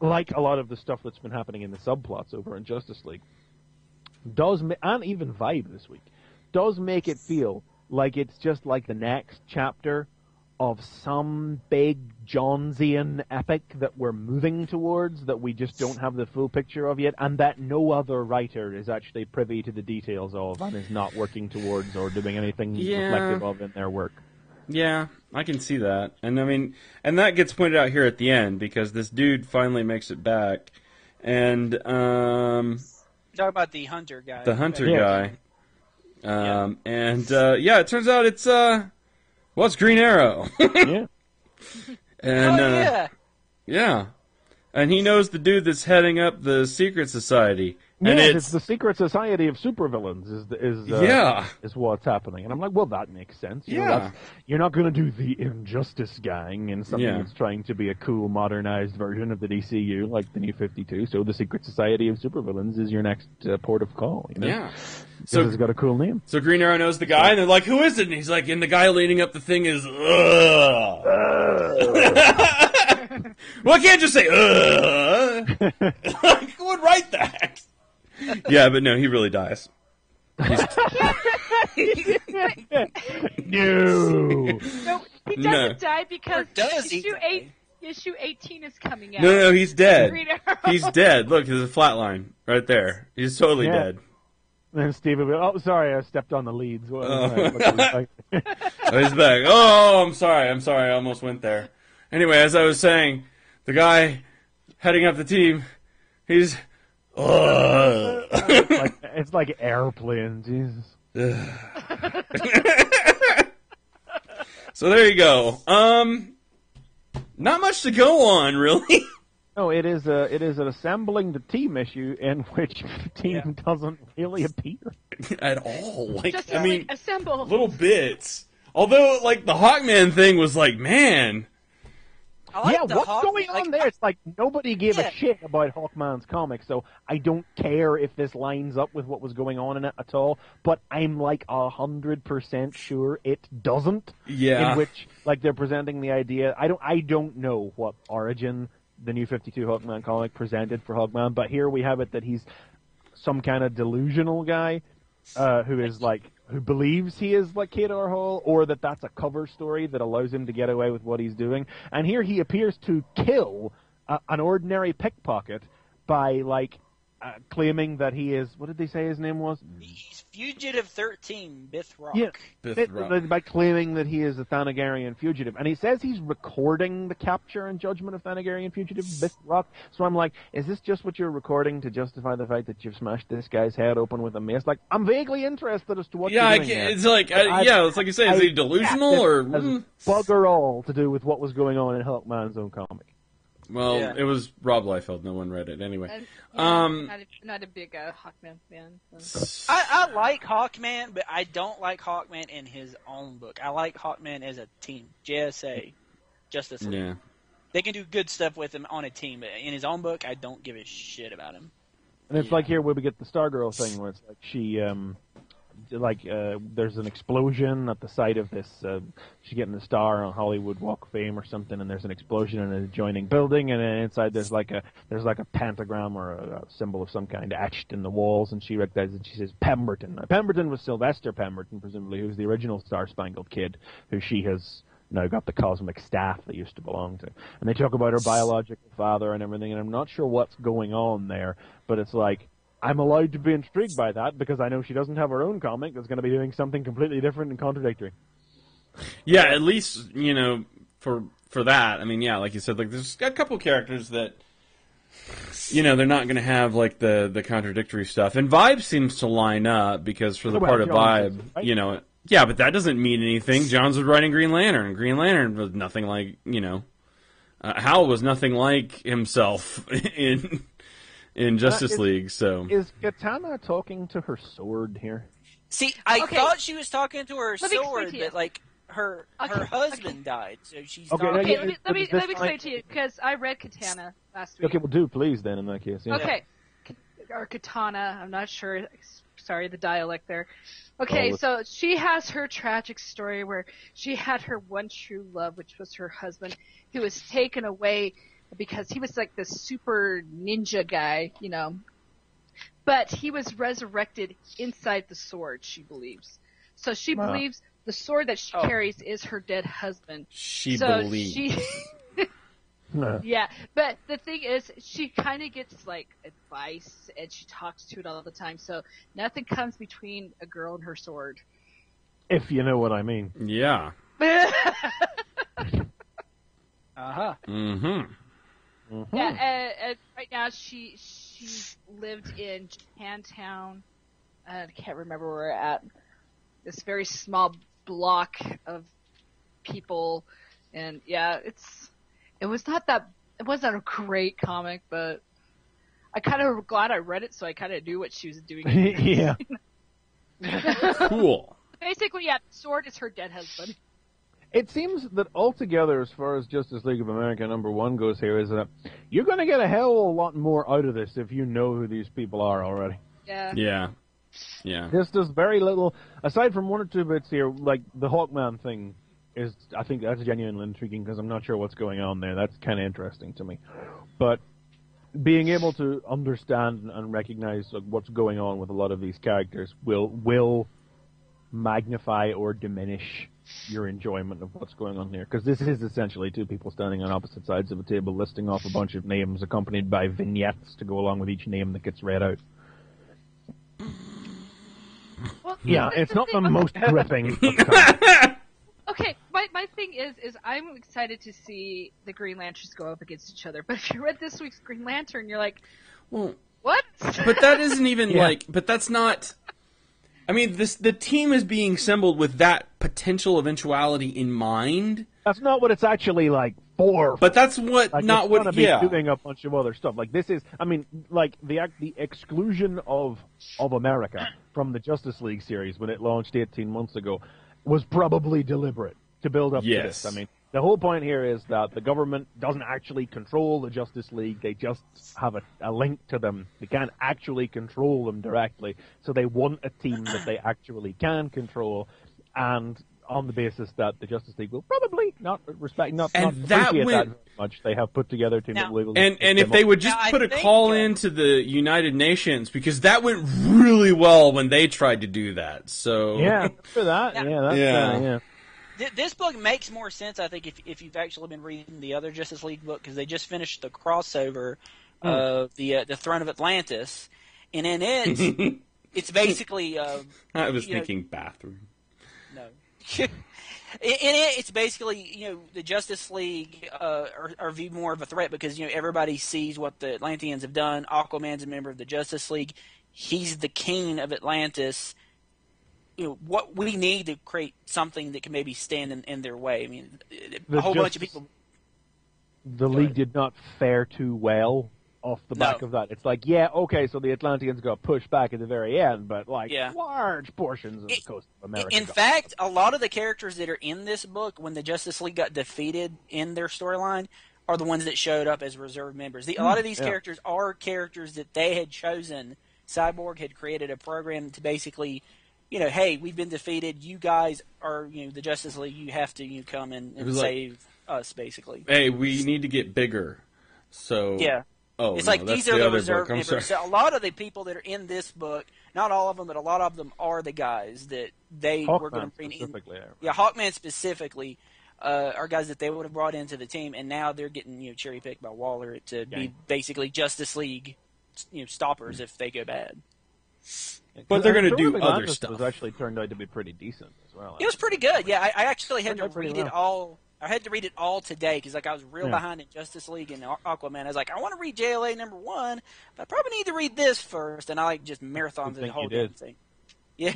Speaker 4: like a lot of the stuff that's been happening in the subplots over in Justice League, and even Vibe this week, does make it feel like it's just like the next chapter of some big Johnsian epic that we're moving towards, that we just don't have the full picture of yet, and that no other writer is actually privy to the details of, and is not working towards or doing anything reflective of in their work.
Speaker 2: Yeah, I can see that. And I mean, and that gets pointed out here at the end, because this dude finally makes it back. And,
Speaker 3: Talk about the hunter guy.
Speaker 2: The hunter guy. It turns out it's Green Arrow.
Speaker 4: Yeah.
Speaker 2: And, yeah. And he knows the dude that's heading up the Secret Society. And
Speaker 4: it's the Secret Society of Supervillains is what's happening. And I'm like, well, that makes sense. You're not going to do the Injustice Gang in something that's trying to be a cool, modernized version of the DCU, like the New 52. So the Secret Society of Supervillains is your next port of call.
Speaker 2: Yeah.
Speaker 4: So it's got a cool name.
Speaker 2: So Green Arrow knows the guy, and they're like, who is it? And he's like, and the guy leading up the thing is, Well, I can't just say, like, who would write that? Yeah, but no, he really dies.
Speaker 5: No, he doesn't die because issue 18 is coming out.
Speaker 2: No, he's dead. He's dead. Look, there's a flat line right there. He's totally dead.
Speaker 4: And then Steve will be, oh, sorry, I stepped on the leads.
Speaker 2: Oh, he's back. Oh, I'm sorry, I almost went there. Anyway, as I was saying, the guy heading up the team, he's...
Speaker 4: it's like Airplane, Jesus.
Speaker 2: So there you go. Not much to go on, really.
Speaker 4: No, it is an assembling the team issue in which the team doesn't really appear
Speaker 2: at all. Like,
Speaker 5: just
Speaker 2: I mean,
Speaker 5: assemble
Speaker 2: little bits. Although, like, the Hawkman thing was like, man.
Speaker 4: What's going on there? It's like nobody gave a shit about Hawkman's comic, so I don't care if this lines up with what was going on in it at all, but I'm like 100% sure it doesn't.
Speaker 2: Yeah.
Speaker 4: In which, like, they're presenting the idea, I don't know what origin the New 52 Hawkman comic presented for Hawkman, but here we have it that he's some kind of delusional guy who believes he is like Kadar Hall, or that's a cover story that allows him to get away with what he's doing. And here he appears to kill an ordinary pickpocket by, like, claiming that he is, what did they say his name was?
Speaker 3: He's Fugitive 13, Bithrock.
Speaker 4: Yeah, by claiming that he is a Thanagarian fugitive. And he says he's recording the capture and judgment of Thanagarian fugitive, Bithrock. So I'm like, is this just what you're recording to justify the fact that you've smashed this guy's head open with a mace? Like, I'm vaguely interested as to what you're doing here.
Speaker 2: It's like, it's like you say, is he delusional or...
Speaker 4: Bugger all to do with what was going on in Hawkman's own comic.
Speaker 2: Well, it was Rob Liefeld. No one read it anyway.
Speaker 5: Not a big Hawkman fan. So.
Speaker 3: I like Hawkman, but I don't like Hawkman in his own book. I like Hawkman as a team. JSA, Justice League.
Speaker 2: Yeah.
Speaker 3: They can do good stuff with him on a team, but in his own book, I don't give a shit about him.
Speaker 4: And it's like here where we get the Stargirl thing, where it's like she, there's an explosion at the site of this, she's getting a star on Hollywood Walk of Fame or something, and there's an explosion in an adjoining building, and then inside there's like a pentagram or a symbol of some kind etched in the walls, and she recognizes it, she says Pemberton. Now, Pemberton was Sylvester Pemberton, presumably, who's the original Star-Spangled Kid, who she has now got the cosmic staff that used to belong to. And they talk about her biological father and everything, and I'm not sure what's going on there, but it's like, I'm allowed to be intrigued by that because I know she doesn't have her own comic that's going to be doing something completely different and contradictory.
Speaker 2: Yeah, at least, for for that, I mean, yeah, like you said, like there's a couple characters that, they're not going to have like the contradictory stuff, and Vibe seems to line up because for the part of Vibe,
Speaker 4: right?
Speaker 2: Yeah, but that doesn't mean anything. Johns was writing Green Lantern. Green Lantern was nothing like, Hal was nothing like himself in Justice League. So
Speaker 4: is Katana talking to her sword here?
Speaker 3: See, I thought she was talking to her sword, but like her husband died, so she's talking.
Speaker 5: Okay, let me explain to you because I read Katana last week.
Speaker 4: Okay, well, do please then in that case. Yeah.
Speaker 5: Okay, or Katana. I'm not sure. Sorry, the dialect there. Okay, so she has her tragic story where she had her one true love, which was her husband, who was taken away because he was like this super ninja guy, But he was resurrected inside the sword, she believes. So she believes the sword that she carries is her dead husband.
Speaker 2: She believes.
Speaker 5: Yeah, but the thing is, she kind of gets, like, advice, and she talks to it all the time, so nothing comes between a girl and her sword.
Speaker 4: If you know what I mean.
Speaker 2: Yeah.
Speaker 5: Uh-huh.
Speaker 2: Mm-hmm.
Speaker 5: Mm-hmm. Yeah, and right now she lived in Japantown. I can't remember where we're at. This very small block of people, and yeah, it wasn't a great comic, but I kind of glad I read it, so I kind of knew what she was doing.
Speaker 4: Yeah.
Speaker 2: Cool.
Speaker 5: Basically, yeah, the sword is her dead husband.
Speaker 4: It seems that altogether, as far as Justice League of America #1 goes here, is that you're going to get a hell of a lot more out of this if you know who these people are already.
Speaker 5: Yeah.
Speaker 2: Yeah. Yeah.
Speaker 4: This does very little, aside from one or two bits here, like the Hawkman thing I think that's genuinely intriguing because I'm not sure what's going on there. That's kind of interesting to me. But being able to understand and recognize what's going on with a lot of these characters will magnify or diminish your enjoyment of what's going on here. Because this is essentially two people standing on opposite sides of a table listing off a bunch of names accompanied by vignettes to go along with each name that gets read out.
Speaker 5: Well,
Speaker 4: yeah, it's not the most gripping.
Speaker 5: Okay, my thing is I'm excited to see the Green Lanterns go up against each other. But if you read this week's Green Lantern, you're like,
Speaker 2: well,
Speaker 5: what?
Speaker 2: But that isn't even but that's not. I mean, the team is being assembled with that potential eventuality in mind.
Speaker 4: That's not what it's actually like for.
Speaker 2: But that's what
Speaker 4: like,
Speaker 2: not what.
Speaker 4: Yeah, doing a bunch of other stuff. Like this is, I mean, like the exclusion of America from the Justice League series when it launched 18 months ago was probably deliberate to build up to this. I mean, the whole point here is that the government doesn't actually control the Justice League. They just have a link to them. They can't actually control them directly. So they want a team that they actually can control, and on the basis that the Justice League will probably not appreciate that very much. They have put together to
Speaker 2: and if they would just put a call into the United Nations, because that went really well when they tried to do that. So
Speaker 4: yeah, for that, yeah.
Speaker 3: This book makes more sense, I think, if you've actually been reading the other Justice League book, because they just finished the crossover of the Throne of Atlantis, and in it, it's basically.
Speaker 2: I was thinking bathroom.
Speaker 3: No. In it, it's basically, the Justice League are viewed more of a threat because, everybody sees what the Atlanteans have done. Aquaman's a member of the Justice League. He's the king of Atlantis. What we need to create something that can maybe stand in their way. I mean, a whole bunch of people.
Speaker 4: The League did not fare too well off the back of that. It's like, so the Atlanteans got pushed back at the very end, but large portions of the coast of America.
Speaker 3: In fact, a lot of the characters that are in this book, when the Justice League got defeated in their storyline, are the ones that showed up as reserve members. A lot of these characters are characters that they had chosen. Cyborg had created a program to basically, hey, we've been defeated. You guys are, the Justice League. You have to come and save us, basically.
Speaker 2: Hey, we need to get bigger. So
Speaker 3: yeah.
Speaker 2: Oh,
Speaker 3: it's like these are the reserve members. So a lot of the people that are in this book, not all of them, but a lot of them are the guys that they were going to bring in. Hawkman specifically are guys that they would have brought into the team, and now they're getting cherry picked by Waller to be basically Justice League stoppers if they go bad.
Speaker 2: But they're going to do other stuff.
Speaker 4: It actually turned out to be pretty decent as well.
Speaker 3: It was pretty good. Yeah, I actually had to read it all. I had to read it all today because like I was real behind in Justice League and Aquaman. I was like, I want to read JLA #1, but I probably need to read this first. And I like just marathoned the whole damn thing. Yeah.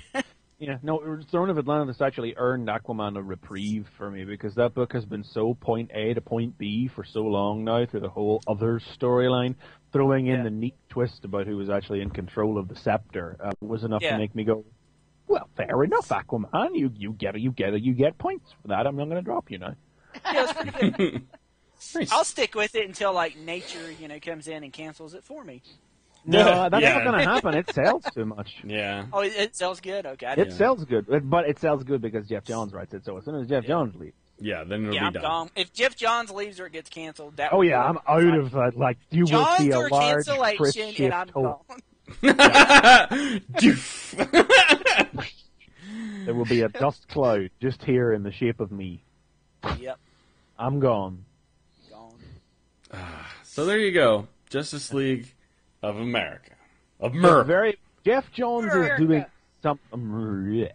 Speaker 4: Yeah, no, Throne of Atlantis actually earned Aquaman a reprieve for me because that book has been so point A to point B for so long now through the whole other storyline. Throwing in the neat twist about who was actually in control of the scepter was enough to make me go, well, fair enough, Aquaman. You get points for that. I'm not going to drop you now.
Speaker 3: Yeah, it's pretty good.
Speaker 2: Nice.
Speaker 3: I'll stick with it until like nature, comes in and cancels it for me.
Speaker 4: No, that's not going to happen. It sells too much.
Speaker 2: Yeah.
Speaker 3: Oh, it sells good? Okay.
Speaker 4: It sells good, but it sells good because Jeff Johns writes it, so as soon as Jeff Johns leaves.
Speaker 2: Yeah, then it'll be
Speaker 3: I'm
Speaker 2: done.
Speaker 3: gone. If Jeff Johns leaves or it gets canceled, that
Speaker 4: Oh,
Speaker 3: would be
Speaker 4: yeah, I'm out of that. Like, you will see a
Speaker 3: or
Speaker 4: large
Speaker 3: cancellation,
Speaker 4: Chris
Speaker 3: and
Speaker 4: shift
Speaker 3: I'm
Speaker 4: hole.
Speaker 3: gone.
Speaker 4: There will be a dust cloud just here in the shape of me.
Speaker 3: Yep.
Speaker 4: I'm gone.
Speaker 2: So there you go. Justice League of America. Of
Speaker 4: So
Speaker 2: Mer.
Speaker 4: Jeff Jones is doing something.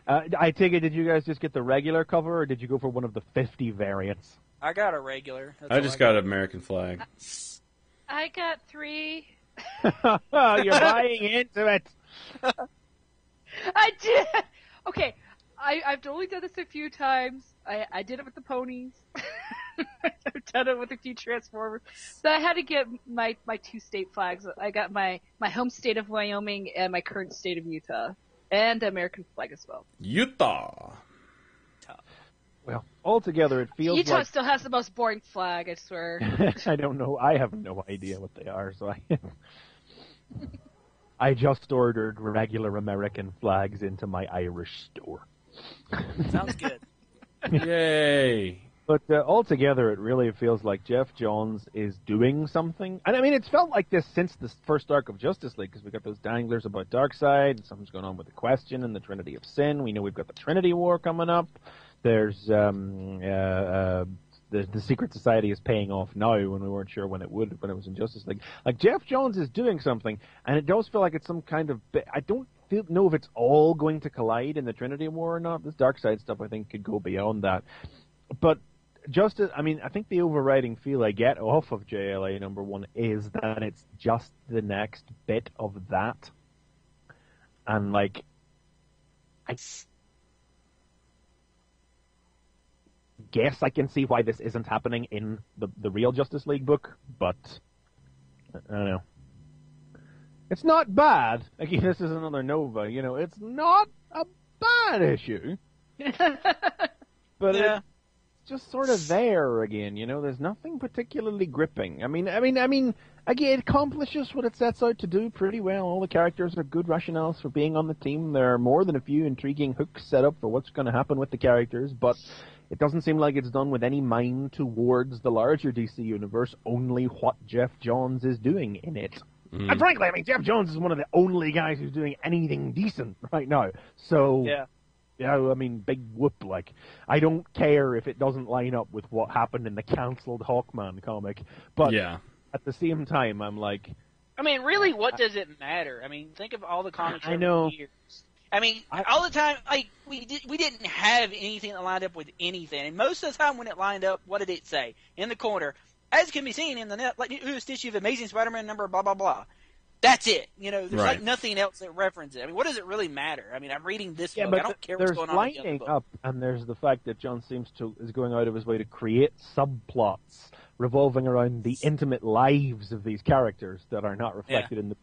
Speaker 4: I take it, did you guys just get the regular cover, or did you go for one of the 50 variants?
Speaker 3: I got a regular. That's
Speaker 2: I
Speaker 3: all
Speaker 2: just got an American flag.
Speaker 5: I got 3.
Speaker 4: You're buying into it.
Speaker 5: I did. Okay, I've only done this a few times. I did it with the ponies. I've done it with a few Transformers. So I had to get my 2 state flags. I got my home state of Wyoming and my current state of Utah. And the American flag as well.
Speaker 2: Utah.
Speaker 4: Well, altogether, it feels
Speaker 5: Utah
Speaker 4: like...
Speaker 5: still has the most boring flag, I swear.
Speaker 4: I don't know. I have no idea what they are, so I just ordered regular American flags into my Irish store.
Speaker 3: Sounds good.
Speaker 2: Yay.
Speaker 4: But altogether, it really feels like Jeff Johns is doing something. And I mean, it's felt like this since the first arc of Justice League, because we got those danglers about Darkseid, and something's going on with the Question and the Trinity of Sin. We know we've got the Trinity War coming up. There's the Secret Society is paying off now when we weren't sure when it would, when it was in Justice League. Like, Jeff Johns is doing something, and it does feel like it's some kind of... I don't know if it's all going to collide in the Trinity War or not. This Darkseid stuff, I think, could go beyond that. But I think the overriding feel I get off of JLA #1 is that it's just the next bit of that. And, like, I guess I can see why this isn't happening in the real Justice League book, but I don't know. It's not bad. Again, this is another Nova, it's not a bad issue. But it's just sort of there again, there's nothing particularly gripping. I mean, again, it accomplishes what it sets out to do pretty well. All the characters are good rationales for being on the team. There are more than a few intriguing hooks set up for what's going to happen with the characters, but it doesn't seem like it's done with any mind towards the larger DC universe, only what Jeff Johns is doing in it. And frankly, I mean, Jeff Johns is one of the only guys who's doing anything decent right now. So, yeah, I mean, big whoop, like, I don't care if it doesn't line up with what happened in the cancelled Hawkman comic, but at the same time, I'm like...
Speaker 3: I mean, really, what does it matter? I mean, think of all the comics over the years. I mean, all the time, like, we didn't have anything that lined up with anything, and most of the time when it lined up, what did it say? In the corner, as can be seen in the newest issue of Amazing Spider-Man number blah, blah, blah. That's it. There's like nothing else that references it. I mean, what does it really matter? I mean, I'm reading this book. I don't care what's going on in the other book.
Speaker 4: Up, and there's the fact that John is going out of his way to create subplots revolving around the intimate lives of these characters that are not reflected in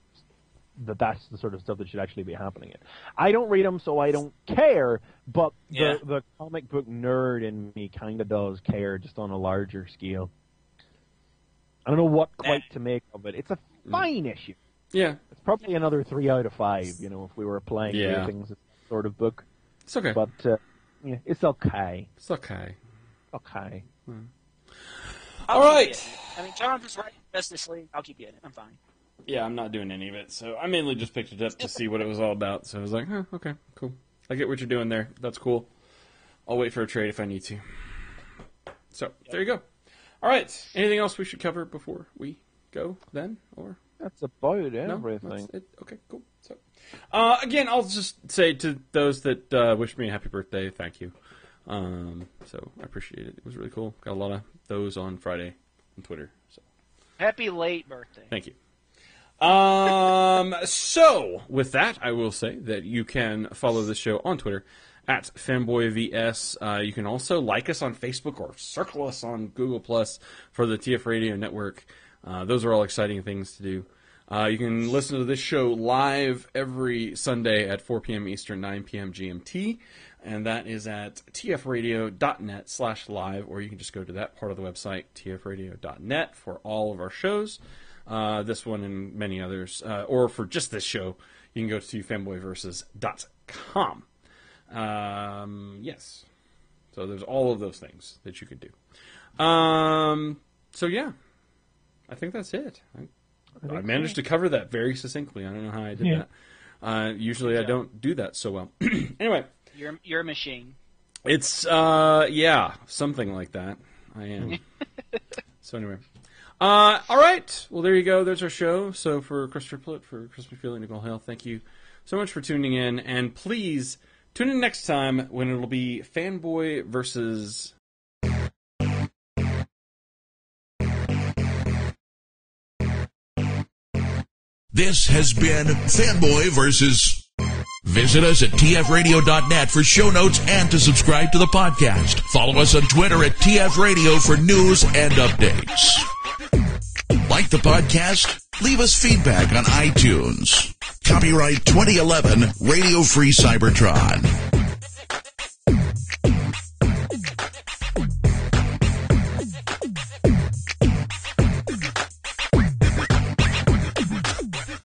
Speaker 4: that's the sort of stuff that should actually be happening. I don't read them, so I don't care, but the comic book nerd in me kind of does care, just on a larger scale. I don't know what quite to make of it. It's a fine issue.
Speaker 2: Yeah.
Speaker 4: It's probably another 3 out of 5, if we were applying ratings sort of book.
Speaker 2: It's okay.
Speaker 4: But, it's okay.
Speaker 2: It's okay.
Speaker 4: Okay.
Speaker 2: All right.
Speaker 3: I mean, John's is right. Justice League. I'll keep you in it. I'm fine.
Speaker 2: Yeah, I'm not doing any of it, so I mainly just picked it up to see what it was all about. So I was like, okay, cool. I get what you're doing there. That's cool. I'll wait for a trade if I need to. So, there you go. All right. Anything else we should cover before we go then? Or
Speaker 4: that's about everything.
Speaker 2: No, that's it. Okay, cool. So, again, I'll just say to those that wish me a happy birthday, thank you. So I appreciate it. It was really cool. Got a lot of those on Friday on Twitter. So
Speaker 6: Happy late birthday.
Speaker 2: thank you. So with that, I will say that you can follow the show on Twitter at FanboyVS. You can also like us on Facebook or circle us on Google Plus for the TF Radio Network. Those are all exciting things to do. You can listen to this show live every Sunday at 4 p.m. Eastern, 9 p.m. GMT, and that is at tfradio.net/live, or you can just go to that part of the website, tfradio.net, for all of our shows, this one and many others. Or for just this show, you can go to fanboyversus.com. Yes. So there's all of those things that you could do. So yeah, I think that's it. I managed to cover that very succinctly. I don't know how I did that. Usually I don't do that so well. Anyway.
Speaker 6: You're a machine.
Speaker 2: It's, something like that. I am. So anyway. All right. Well, there you go. There's our show. So for Chris Triplet, for Chris McFeely, Nicole Hale, thank you so much for tuning in. And please tune in next time when it'll be Fanboy Versus...
Speaker 1: This has been Fanboy Versus. Visit us at tfradio.net for show notes and to subscribe to the podcast. Follow us on Twitter at tfradio for news and updates. Like the podcast? Leave us feedback on iTunes. Copyright 2011 Radio Free Cybertron.